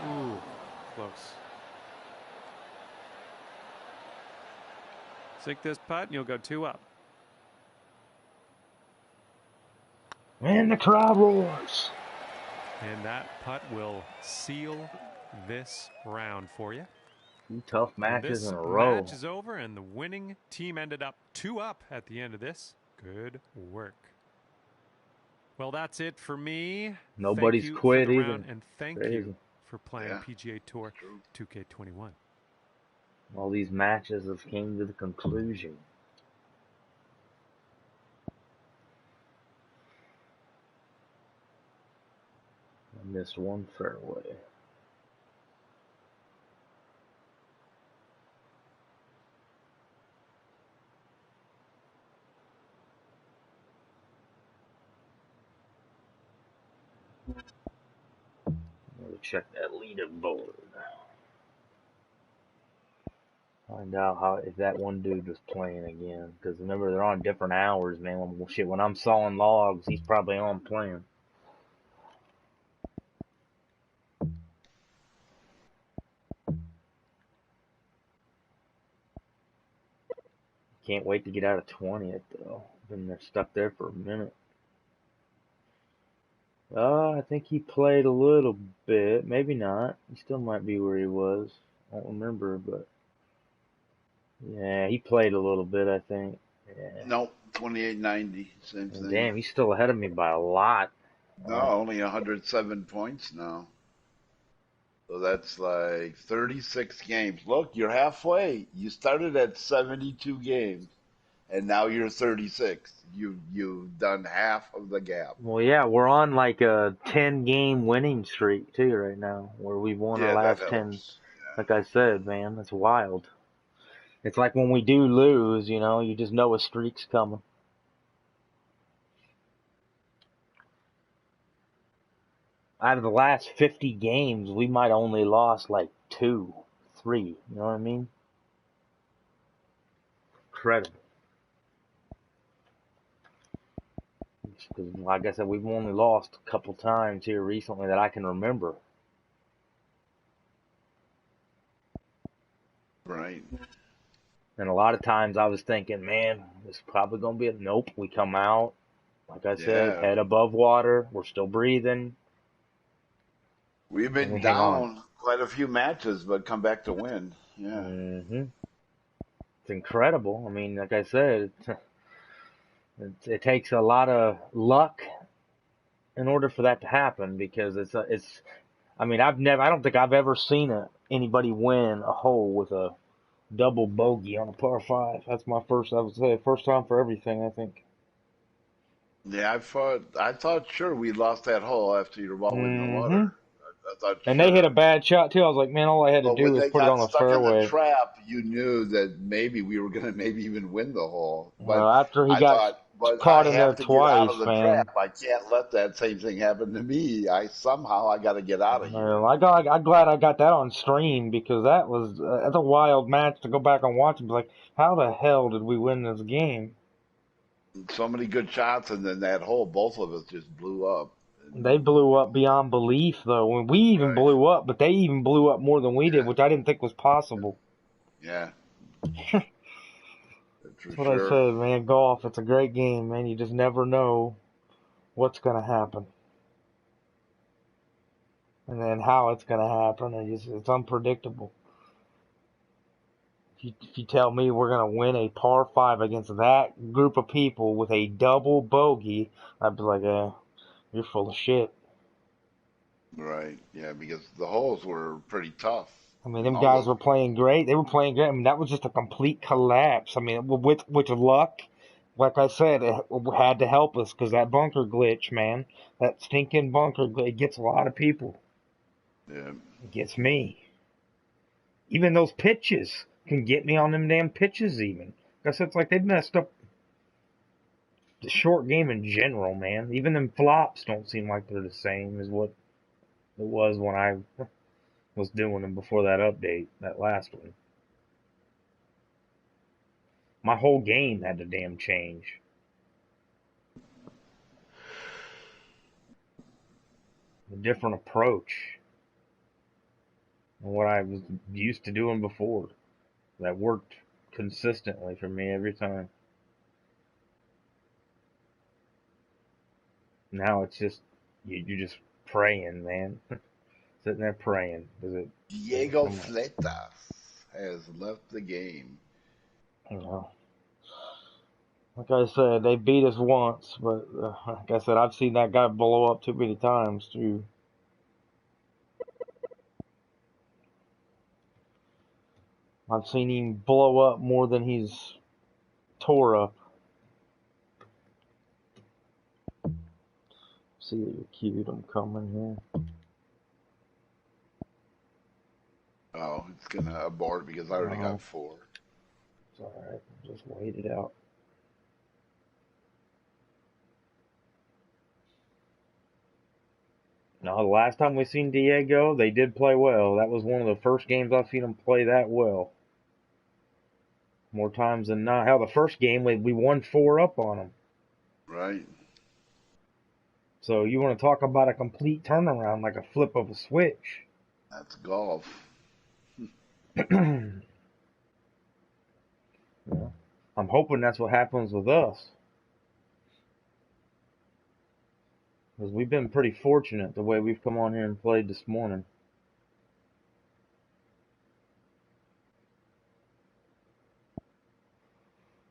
Ooh, close. Sink this putt and you'll go 2 up. And the crowd roars. And that putt will seal this round for you. 2 tough And matches this in a row. match is over, and the winning team ended up 2 up at the end of this. Good work. Well, that's it for me. Nobody's thank you quit for the either. round, and thank Crazy. you for playing Yeah, PGA Tour true. 2K21. All these matches have came to the conclusion. I missed one fairway. Let me check that leaderboard. Find out how if that one dude was playing again. Because remember, they're on different hours, man. When I'm sawing logs, he's probably on playing. Can't wait to get out of 20th, though. Been there, stuck there for a minute. I think he played a little bit. Maybe not. He still might be where he was. I don't remember, but yeah, he played a little bit, I think. Yeah. Nope, 28.90, same thing. Damn, he's still ahead of me by a lot. No, only 107 points now. So that's like 36 games. Look, you're halfway. You started at 72 games, and now you're 36. You've done half of the gap. Well, yeah, we're on like a 10-game winning streak too right now, where we've won our Yeah, that last 10. helps. Like I said, man, that's wild. It's like when we do lose, you just know a streak's coming. Out of the last 50 games, we might only lost like 2, 3. You know what I mean? Incredible. Because, like I said, we've only lost a couple times here recently that I can remember. Right. And a lot of times I was thinking, man, this is probably going to be a nope. We come out, like I said, Yeah. head above water. We're still breathing. We've And we been hang on. down quite a few matches, but come back to win. Yeah. Mm-hmm. It's incredible. I mean, like I said, it takes a lot of luck in order for that to happen because I don't think I've ever seen anybody win a hole with a double bogey on a par 5. That's I would say, first time for everything, I think. Yeah, I thought sure we lost that hole after your ball went in the Mm-hmm. water. I thought And sure. they hit a bad shot too. I was like, man, all I had to But do when was they put it on got the stuck in the fairway. trap, you knew that maybe we were going to maybe even win the hole. But Well, after he I got thought, but caught I in there have to get out of twice, the man. trap. I can't let that same thing happen to me. I got to get out of here. I'm glad I got that on stream because that's a wild match to go back and watch and be like, how the hell did we win this game? So many good shots, and then that hole, both of us just blew up. They blew up beyond belief, though. When we even Right. blew up, but they even blew up more than we did, which I didn't think was possible. Yeah. That's what I said, man. Golf, it's a great game, man. You just never know what's going to happen. And then how it's going to happen. It's unpredictable. If you tell me we're going to win a par 5 against that group of people with a double bogey, I'd be like, you're full of shit. Right. Yeah, because the holes were pretty tough. I mean, them guys were playing great. They were playing great. I mean, that was just a complete collapse. I mean, with luck, like I said, it had to help us because that bunker glitch, man, that stinking bunker glitch, it gets a lot of people. Yeah. It gets me. Even those pitches can get me on them damn pitches even. Because it's like they've messed up the short game in general, man. Even them flops don't seem like they're the same as what it was when I was doing them before that update, that last one. My whole game had to damn change. A different approach than what I was used to doing before. That worked consistently for me every time. Now it's just you're just praying, man. Sitting there praying. Does it Diego come up? Fleitas has left the game. You know. Like I said, they beat us once, but like I said, I've seen that guy blow up too many times too. I've seen him blow up more than he's tore up. See that you're cute. I'm coming here. Oh, it's going to abort because I already No, got 4. it's alright. Just wait it out. No, the last time we seen Diego, they did play well. That was one of the first games I've seen them play that well. More times than not. Hell, the first game we won 4 up on them. Right. So you want to talk about a complete turnaround, like a flip of a switch. That's golf. Yeah. I'm hoping that's what happens with us. Because we've been pretty fortunate the way we've come on here and played this morning.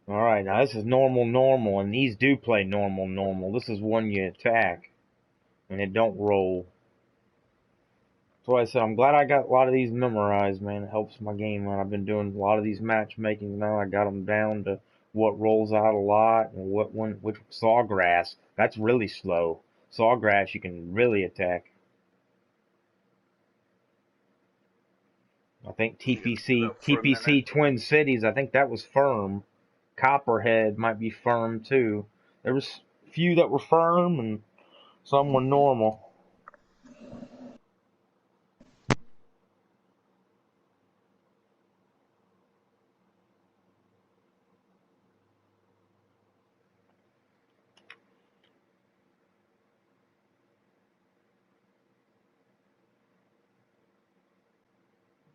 Alright, now this is normal, and these do play normal. This is one you attack, and it don't roll. That's why I said I'm glad I got a lot of these memorized, man. It helps my game out. I've been doing a lot of these matchmaking now. I got them down to what rolls out a lot and which Sawgrass. That's really slow. Sawgrass you can really attack. I think You can put it up for a TPC minute. Twin Cities, I think that was firm. Copperhead might be firm too. There was a few that were firm and some were normal.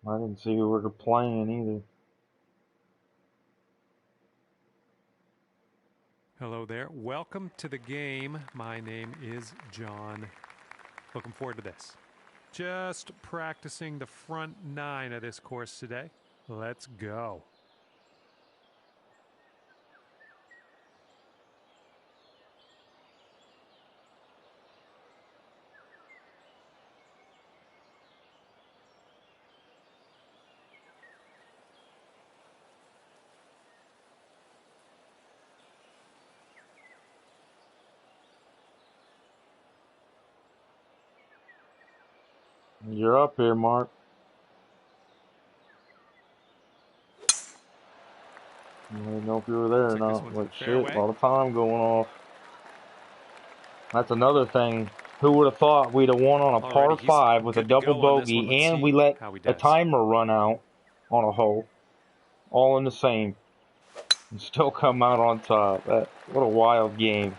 I didn't see who we were playing either. Hello there. Welcome to the game. My name is John. Looking forward to this. Just practicing the front 9 of this course today. Let's go. You're up here, Mark. I didn't know if you were there or Take this not. one to Like the shit, a fairway. lot of time going off. That's another thing. Who would have thought we'd have won on a par Alrighty, he's 5 with a good to double go on this one. bogey, Let's and we see let how he a does. timer run out on a hole, all in the same, and still come out on top. What a wild game.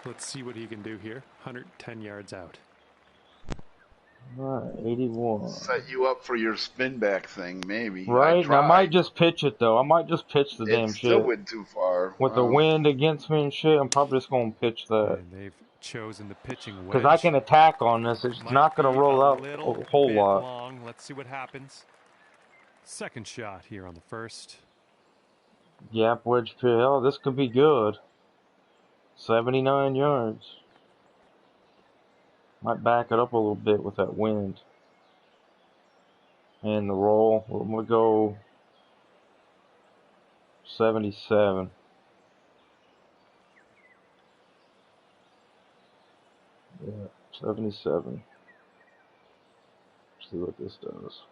Let's see what he can do here. 110 yards out. Alright, 81. Set you up for your spin back thing, maybe. I Right, and I might tried. just pitch it though. I might just pitch the It damn still shit. went too far. With the Well, wind against me and shit, I'm probably just gonna pitch that. And they've chosen the pitching Because I wedge. can attack on this. It's Might not gonna be a roll out little a whole bit lot. long. Let's see what happens. Second shot here on the first. Gap wedge pitch. Oh, this could be good. 79 yards. Might back it up a little bit with that wind. And the roll. I'm gonna go 77. Yeah, 77. See what this does.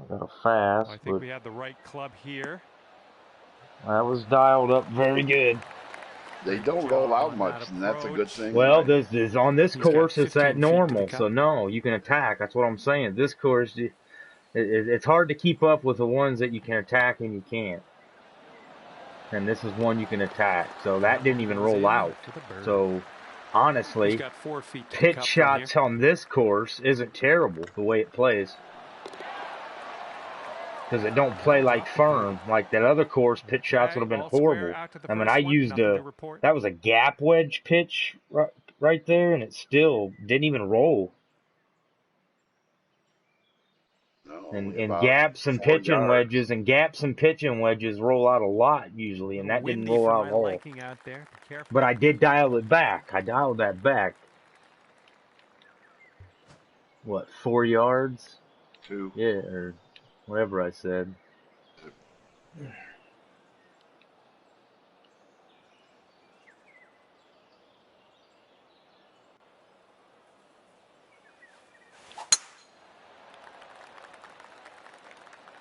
got a fast, I think but we had the right club here. that was dialed up very good. They Great don't job roll out on much, that and that's a good approach. thing. Well, Right? this is on this He's got course. It's 15 at feet to the normal, so cup. no, you can attack. That's what I'm saying. This course, it's hard to keep up with the ones that you can attack and you can't. And this is one you can attack. So that didn't even Goes roll in out. for the bird. So He's honestly, got 4 feet to the pitch cup from here. shots on this course isn't terrible the way it plays. Because it don't play like firm. Like that other course, pitch shots would have been all square horrible. after the I mean, first I one, used nothing to report. that was a gap wedge pitch right there, and it still didn't even roll. No, And about gaps and 4 pitching yards. wedges and gaps and pitching wedges roll out a lot usually, and that didn't Windy roll for out my at all. liking out there. Be careful. But I did dial it back. I dialed that back. What, 4 yards? 2. Yeah, or whatever I said.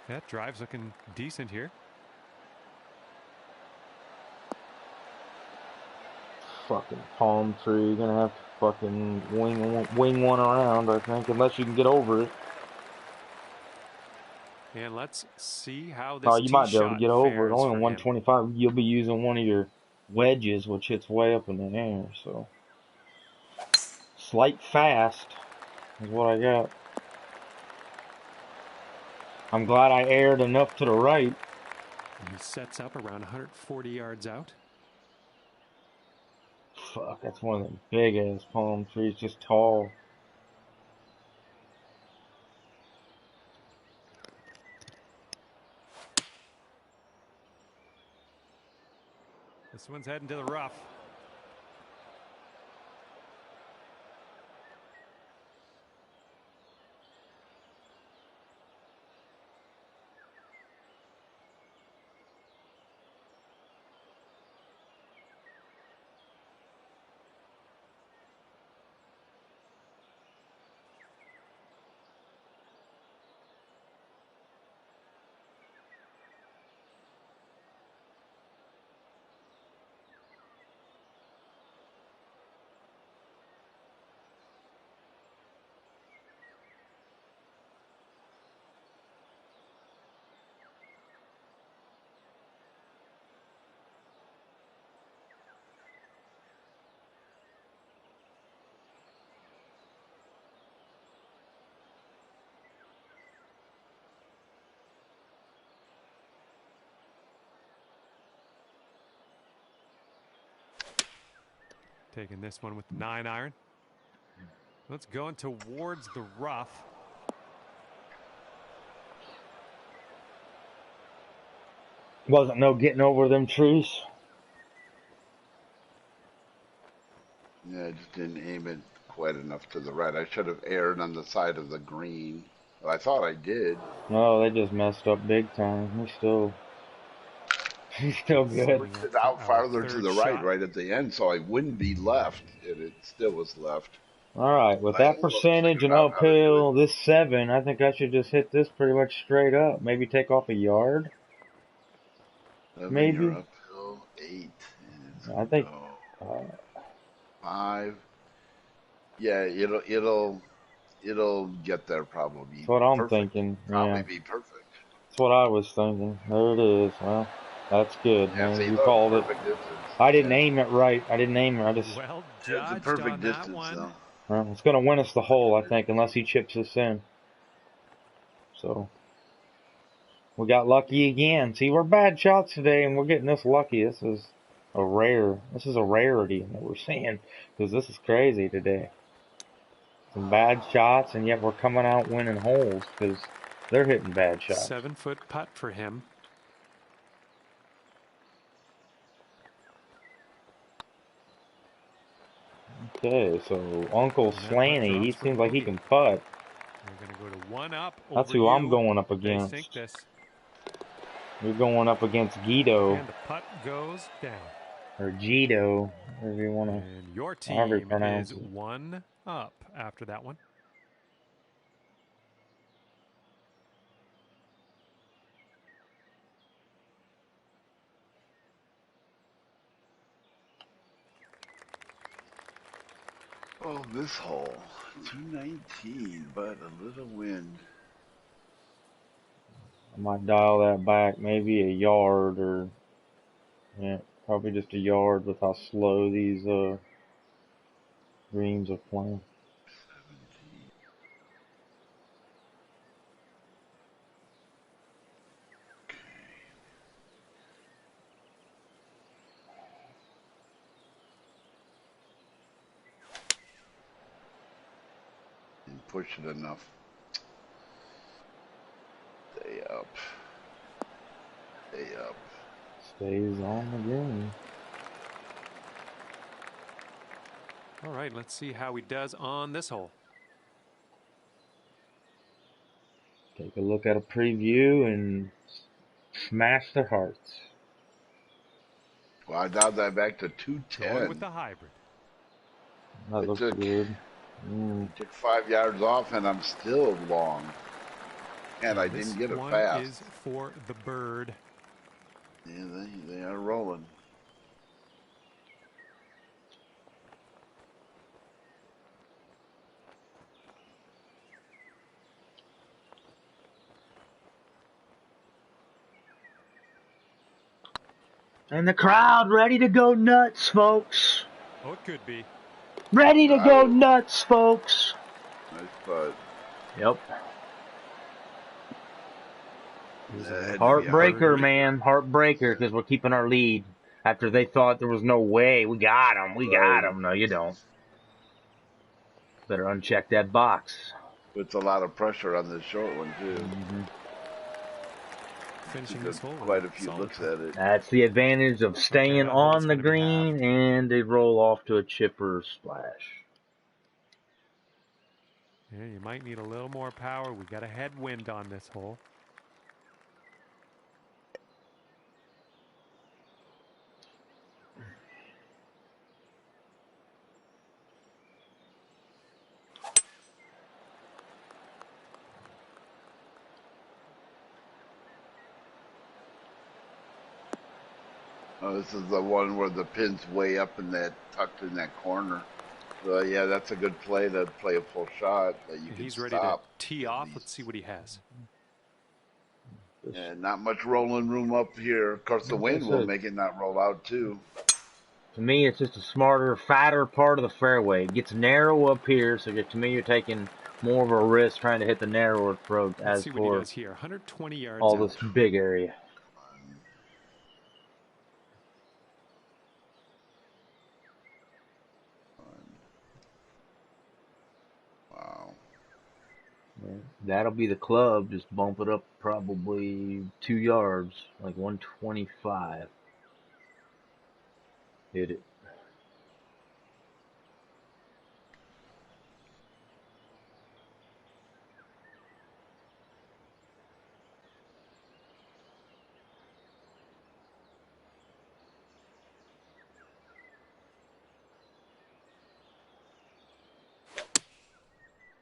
That drive's looking decent here. Fucking palm tree. You're gonna have to fucking wing one around, I think, unless you can get over it. And let's see how this Oh, you tee might be able to shot get over it. fares Only for on him. 125. You'll be using one of your wedges, which hits way up in the air. So, slight fast is what I got. I'm glad I aired enough to the right. And he sets up around 140 yards out. Fuck, that's one of the big ass palm trees, just tall. This one's heading to the rough. Taking this one with the 9-iron. Let's go towards the rough. Wasn't no getting over them trees. Yeah, I just didn't aim it quite enough to the right. I should have aired on the side of the green. Well, I thought I did. No, they just messed up big time. He's still good. Pushed it out farther to the right at the end, so I wouldn't be left, and it still was left. All right, with that percentage and uphill, this 7, I think I should just hit this pretty much straight up. Maybe take off a yard. Maybe. You're uphill 8. I think 5. Yeah, it'll get there probably. that's what I'm thinking. Probably Yeah, be perfect. that's what I was thinking. There it is. Well, that's good, Yeah, man. see, You look, called it. perfect distance. I didn't aim it right. I didn't aim it. I just. Well It's a judged perfect on that distance, one. though. Well, it's gonna win us the hole, I think, unless he chips us in. So we got lucky again. See, we're bad shots today, and we're getting this lucky. This is a rarity that we're seeing, because this is crazy today. Some bad shots, and yet we're coming out winning holes because they're hitting bad shots. 7-foot putt for him. Okay, so Uncle Slaney, he seems like he can putt. We're going to go to 1 up. That's over who I'm you. going up They against. sink this. You're going up against Guido, And the putt goes down. or Gito, whatever you want to. And your however you team pronounce is it. 1 up after that one. Oh, this hole. 219, but a little wind. I might dial that back maybe a yard or, yeah, probably just a yard with how slow these greens are playing. 17. Didn't push it enough. Stay up. Stay up. Stays on the green. All right, let's see how he does on this hole. Take a look at a preview and smash their hearts. Well, I dialed that back to Going 210. with the hybrid. That It looks took- good. Took 5 yards off, and I'm still long. And I This didn't get it one fast. is for the bird. Yeah, they are rolling. And the crowd ready to go nuts, folks. Oh, it could be. Ready to go nuts, folks. Nice putt. Yep. That had to be Heartbreaker, hard. man. Heartbreaker, because we're keeping our lead. After they thought there was no way. We got them. We got them. No, you don't. Better uncheck that box. Puts a lot of pressure on this short one, too. Finishing Took this hole. quite a few Solid looks putt. at it. That's the advantage of staying that hole's on the gonna be green, and they roll off to a chipper splash. Yeah, you might need a little more power. We got a headwind on this hole. Oh, this is the one where the pin's way up in that, tucked in that corner. So, yeah, that's a good play to play a full shot that you can He's ready stop. to tee off. Let's see what he has. And not much rolling room up here. Of course, the wind will make it not roll out, too. To me, it's just a smarter, fatter part of the fairway. It gets narrow up here, so to me, you're taking more of a risk trying to hit the narrower approach Let's as see what he for does here. 120 yards all out. this big area. Wow. That'll be the club. Just bump it up probably 2 yards, like 125. Hit it.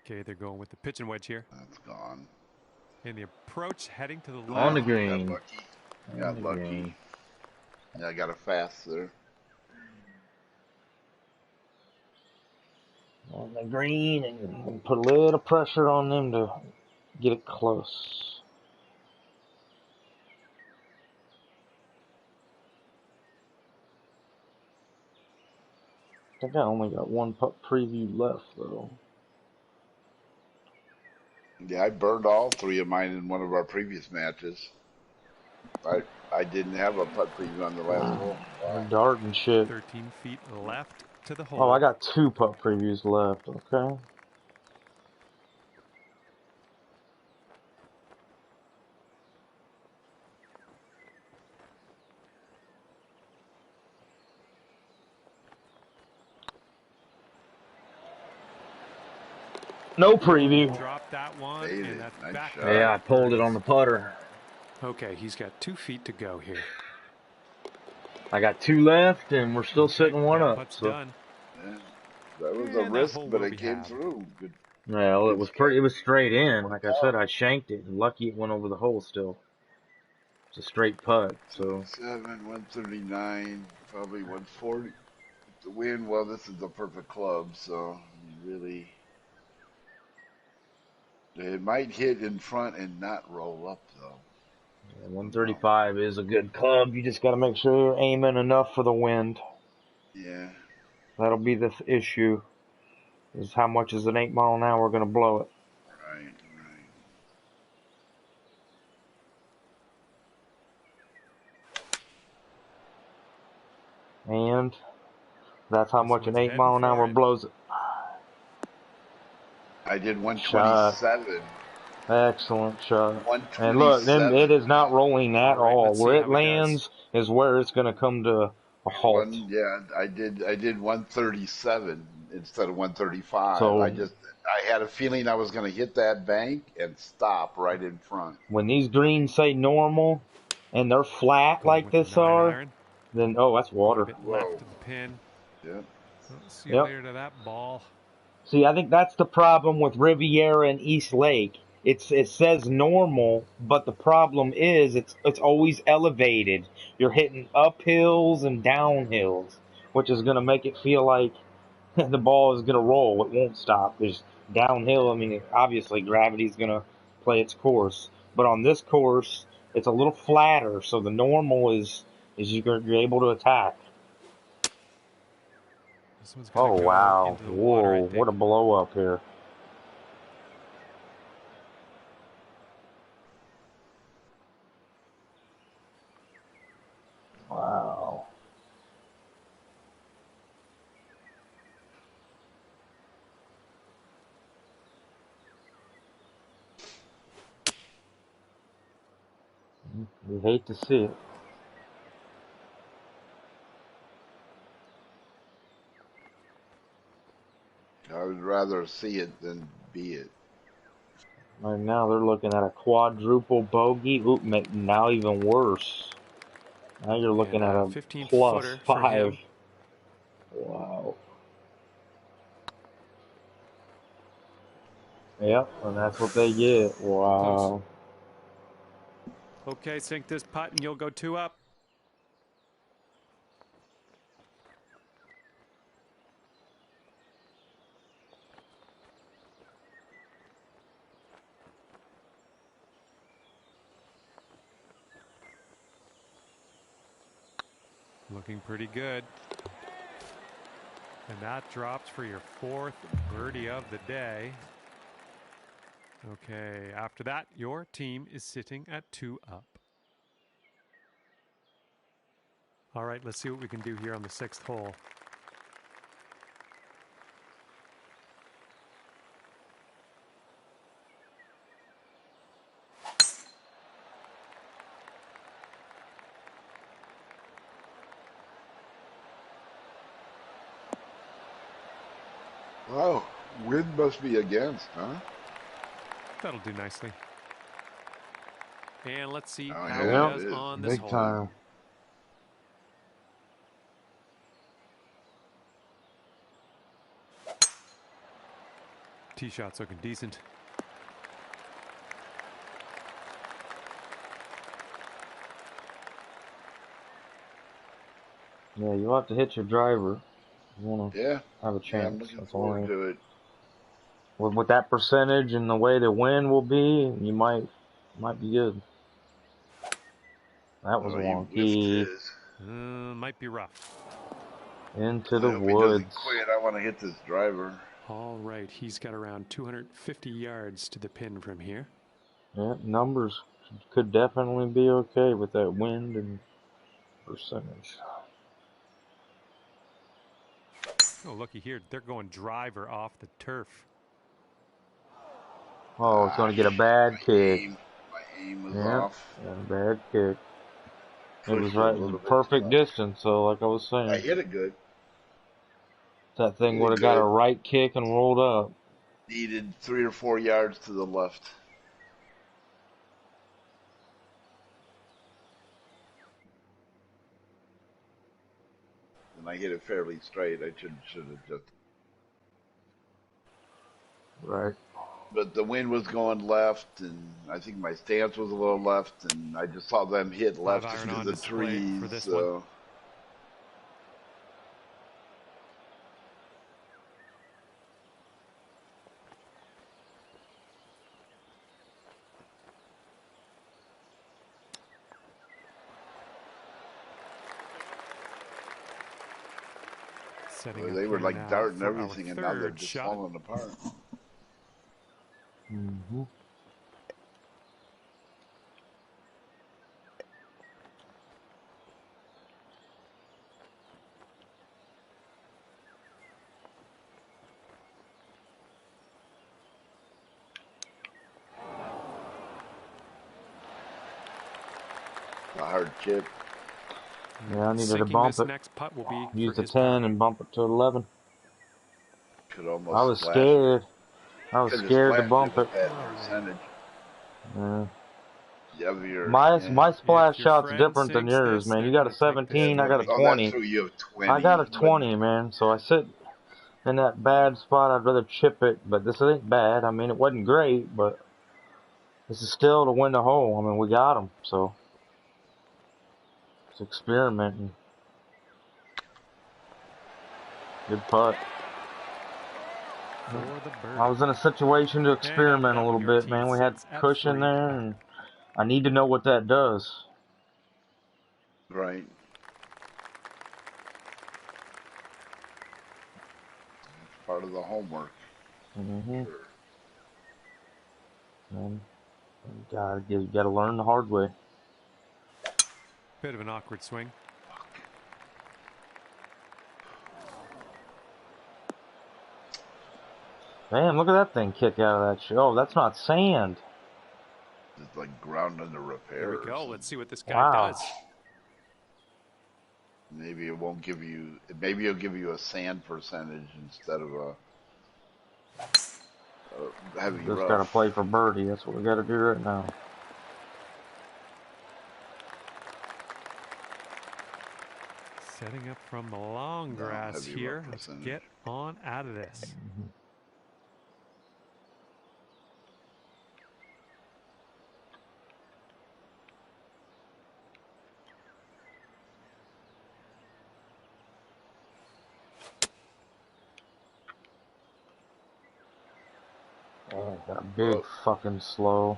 Okay, they're going with the pitching wedge here. That's gone. And the approach heading to the left. On the green. Got lucky. Got lucky. Yeah, I got a fast there. On the green, and put a little pressure on them to get it close. I think I only got one putt preview left, though. Yeah, I burned all 3 of mine in one of our previous matches. I didn't have a putt preview on the last hole. I'm darting shit. 13 feet left to the hole. Oh, I got 2 putt previews left, okay. No preview. Drop that one, Made and it. that's Nice back. shot. Yeah, I pulled it on the putter. Okay, he's got 2 feet to go here. I got 2 left, and we're still sitting 1 That up. putt's So. done. Yeah. That was And a that risk, hole but will it be came had. through. Good. Well, it was pretty. It was straight in. Like I said, I shanked it. Lucky it went over the hole still. It's a straight putt. So 7, 139, probably 140. The wind, well, this is the perfect club, so really. It might hit in front and not roll up though. Yeah, 135 is a good club. You just got to make sure you're aiming enough for the wind. Yeah. That'll be the issue. Is how much is an 8 mile an hour going to blow it? Right. And that's how This much an one's 8 heading mile an for hour it. blows it. I did Shot. 127. Excellent shot. And look, then 127. it is not Wow. rolling at All right, all. let's see Where it how he does. lands is where it's going to come to a halt. Yeah, I did 137 instead of 135. So I had a feeling I was going to hit that bank and stop right in front. when these greens say normal and they're flat Going like with the this 9 are, iron. then oh, that's Quite a water. bit Whoa. left of the pin. Yep. Well, see you Yep. later to that ball. See, I think that's the problem with Riviera and East Lake. It says normal, but the problem is it's always elevated. You're hitting uphills and downhills, which is going to make it feel like the ball is going to roll. It won't stop. There's downhill. I mean, obviously gravity's going to play its course, but on this course, it's a little flatter. So the normal is you're able to attack. This one's going Oh to go wow! into the water, I Whoa! think. What a blow up here. Wow. You hate to see it. I would rather see it than be it. Right now they're looking at a quadruple bogey. Oop, now even worse. Now you're looking And at a 15 plus footer for 5. him. Wow. Yep, and that's what they get. Wow. Okay, sink this putt and you'll go 2 up. Looking pretty good. And that drops for your 4th birdie of the day. Okay, after that, your team is sitting at 2 up. All right, let's see what we can do here on the 6th hole. Wow, wind must be against, huh? That'll do nicely. And let's see Oh, how yeah, he it does is. on this Big hole. time. Tee shot's looking decent. Yeah, you'll have to hit your driver. You want to Yeah. have a Yeah, chance. I'm looking That's forward only to it. with that percentage and the way the wind will be, you might be good. That was Oh, he whiffed wonky. his. Might be rough. Into I the hope he doesn't woods. quit. I want to hit this driver. All right, he's got around 250 yards to the pin from here. Yeah, numbers could definitely be okay with that wind and percentage. Oh, looky here. They're going driver off the turf. Oh, it's going to get a bad kick. My aim was Yeah, off. a bad kick. It was Pushed a right, little bit perfect too distance. So, like I was much. I saying, hit it good. that thing Hit would it have got a good. right kick and rolled up. Needed 3 or 4 yards to the left. And I hit it fairly straight. I should have just. Right. But the wind was going left, and I think my stance was a little left, and I just saw them hit left 5 iron into on the display trees. for this So. one. Setting Well, up they were here like now darting for our everything, and now they're third just shot. falling apart. Mm-hmm. A hard chip. Yeah, I needed to Sinking bump this it. next putt will be Use for the his par. 10 and bump it to 11. Could I almost was splash it. scared. I was Could have scared to splashed it bump it. with that Oh, man. percentage. Yeah. Yeah. My splash If your shot's friend different than sinks yours, this, man. they're You got a going to take this Yeah, 17, I got a birdie. oh, that's 20. true. You have I got 20. a 20, man. So I sit in that bad spot. I'd rather chip it, but this ain't bad. I mean, it wasn't great, but this is still to win the hole. I mean, we got them, so it's experimenting. Good putt. For the birdie. I was in a situation to And out of experiment a that little one, your bit, man. tee We had sits at cushion 3. there, and I need to know what that does. Right. It's part of the homework. Mm-hmm. Sure. And you gotta learn the hard way. Bit of an awkward swing. Man, look at that thing kick out of that shit. Oh, that's not sand. It's like ground under repair. There we or go. something. Let's see what this guy Wow. does. Maybe it won't give you. Maybe it'll give you a sand percentage instead of a heavy Just rough. gotta play for birdie. That's what we gotta do right now. Setting up from the long No, grass heavy here. rough Let's percentage. get on out of this. Oh, got a big fucking slow.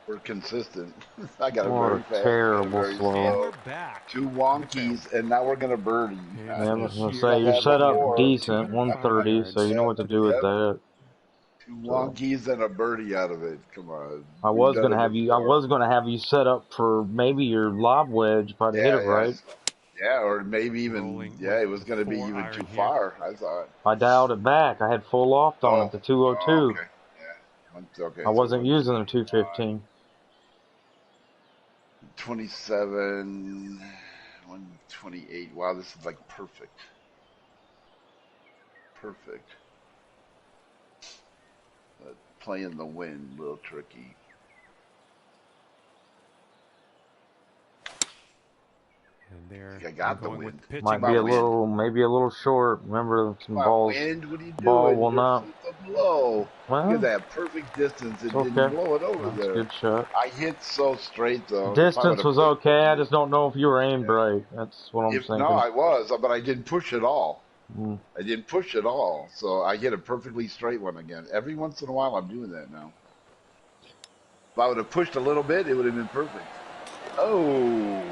We're consistent. I got a What very a fast, got a terrible very slow. And slow. we're back. 2 wonkies, and now we're gonna birdie. And Yeah, I was finish gonna here say, you're that set up before. decent, 205 130, so you know what to do with Yep. that. 2 wonkies and a birdie out of it. Come on. I We've was done gonna it have you. I before. was gonna have you set up for maybe your lob wedge if I'd hit it right. Yeah, or maybe even, Rolling yeah, it with was the going to be 4 even iron too here. far, I thought. I dialed it back. I had full loft on it, the 202. Okay. Yeah. Okay. I wasn't using the 215. 27, 128. Wow, this is like perfect. Perfect. But playing the wind, a little tricky. And there, I got the going wind. with pitching. Might Come be a on, wind. little, maybe a little short. Remember, some Come on, balls. wind. What are you doing? Ball will You're not. so low. Well, Look at that perfect distance. It it's didn't okay. blow it over That's a there. good shot. I hit so straight though. If I would Distance have was pushed okay. I it, just don't know if you were aimed right. That's what I'm no, thinking. I was, but I didn't push at all. Mm. I didn't push at all, so I hit a perfectly straight one again. Every once in a while, I'm doing that now. If I would have pushed a little bit, it would have been perfect. Oh,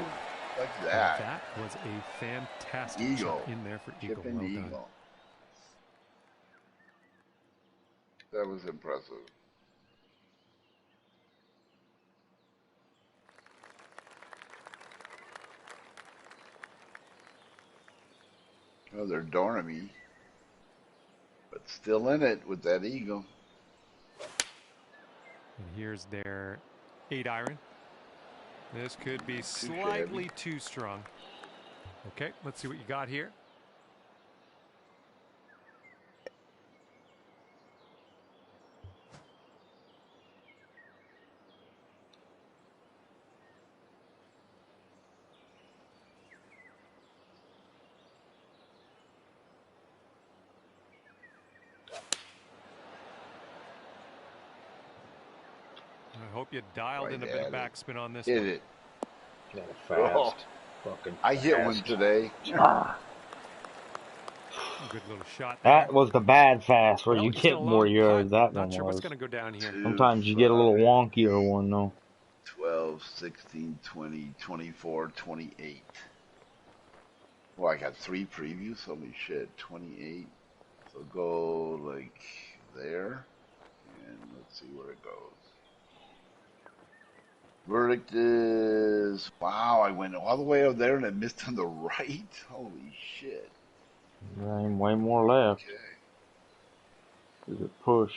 like that. That was a fantastic Eagle. shot in there for Eagle. Chipping Well the done. eagle. That was impressive. Oh, they're dorming me, but still in it with that eagle. And here's their 8 iron. This could be Too slightly shabby. too strong. Okay, let's see what you got here. I hope you dialed in a bit of backspin on this Hit one. it. Got it fast. Fucking I hit one fast. today. Ah, Good little shot there. that was the bad fast where Well, you he's got get a more long yards. putt. That one Not sure what's was. going to go down here. 2, Sometimes you get a little 5, wonkier one though. 12, 16, 20, 24, 28. Well, I got 3 previews. Holy shit, 28. So go like there, and let's see where it goes. Verdict is wow. I went all the way over there and I missed on the right. Holy shit. There ain't way more left. Okay. Is it push?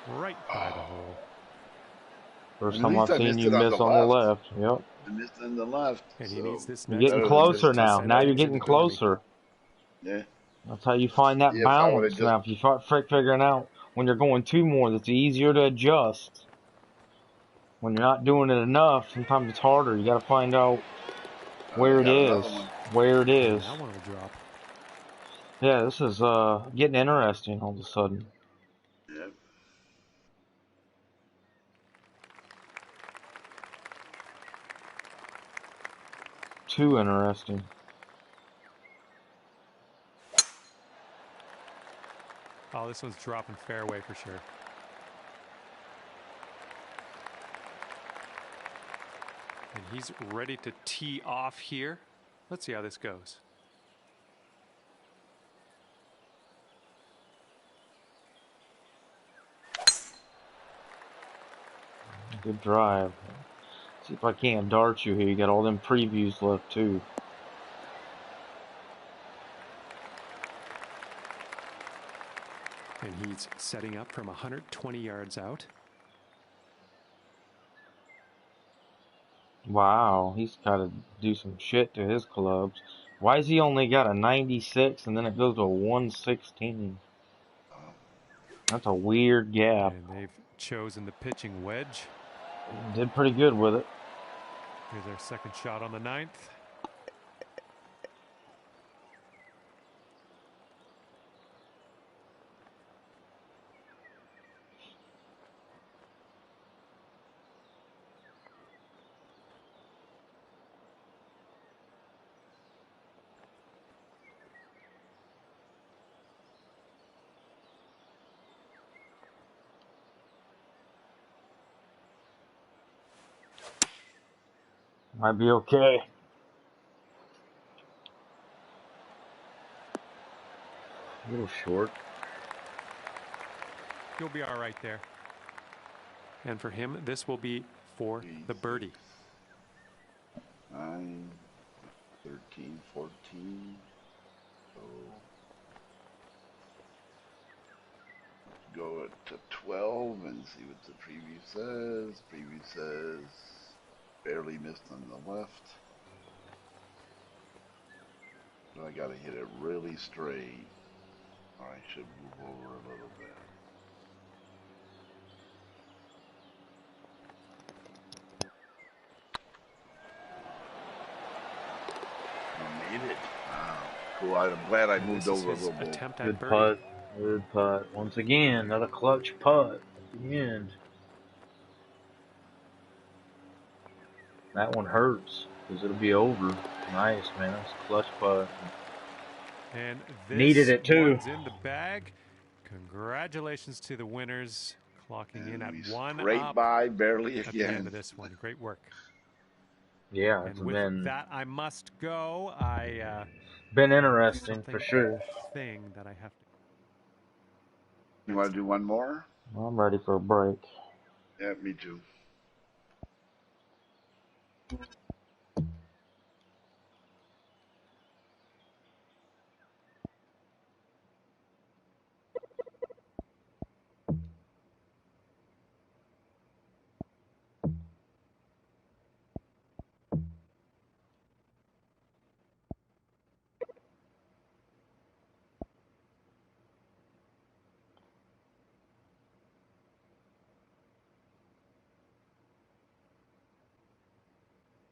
Right by the hole. First At time least I've I seen missed you it on miss the on the left. left. Yep. I missed on the left. And he So needs this You're next getting better than closer just now. send Now you're things getting into birdie. closer. yeah. That's how you find that See, if I would have balance. just Now, if you start figuring out when you're going 2 more, that's easier to adjust. When you're not doing it enough, sometimes it's harder. You got to find out I where it got is. another one. Where it And is. that one will drop. Yeah, this is getting interesting all of a sudden. Yep. Too interesting. Oh, this one's dropping fairway for sure. And he's ready to tee off here. Let's see how this goes. Good drive. See if I can't dart you here. You got all them previews left too. And he's setting up from 120 yards out. Wow, he's got to do some shit to his clubs. Why has he only got a 96 and then it goes to a 116? That's a weird gap. And they've chosen the pitching wedge. Did pretty good with it. Here's our second shot on the 9th. Might be okay. A little short. You'll be all right there. And for him, this will be for the birdie. 9, 13, 14. So go to 12 and see what the preview says. Preview says barely missed on the left. But I gotta hit it really straight. Or I should move over a little bit. I made it. Wow. Cool. I'm glad I moved over a little bit. Attempt at Good birdie. putt. Good putt. Once again, another clutch putt at the end. That one hurts because it'll be over. Nice, man. That's a clutch putt. And this Needed it too. one's in the bag. Congratulations to the winners, clocking in at We 1 scraped up by barely at the end again. of this one. Great work. Yeah, And it's with been that, I must go. I interesting something for sure. thing that I have to. You want to do one more? I'm ready for a break. Yeah, me too.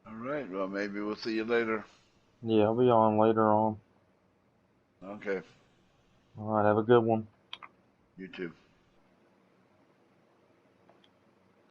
All right. Well, maybe we'll see you later. Yeah, I'll be on later on. Okay. All right, have a good one. You too.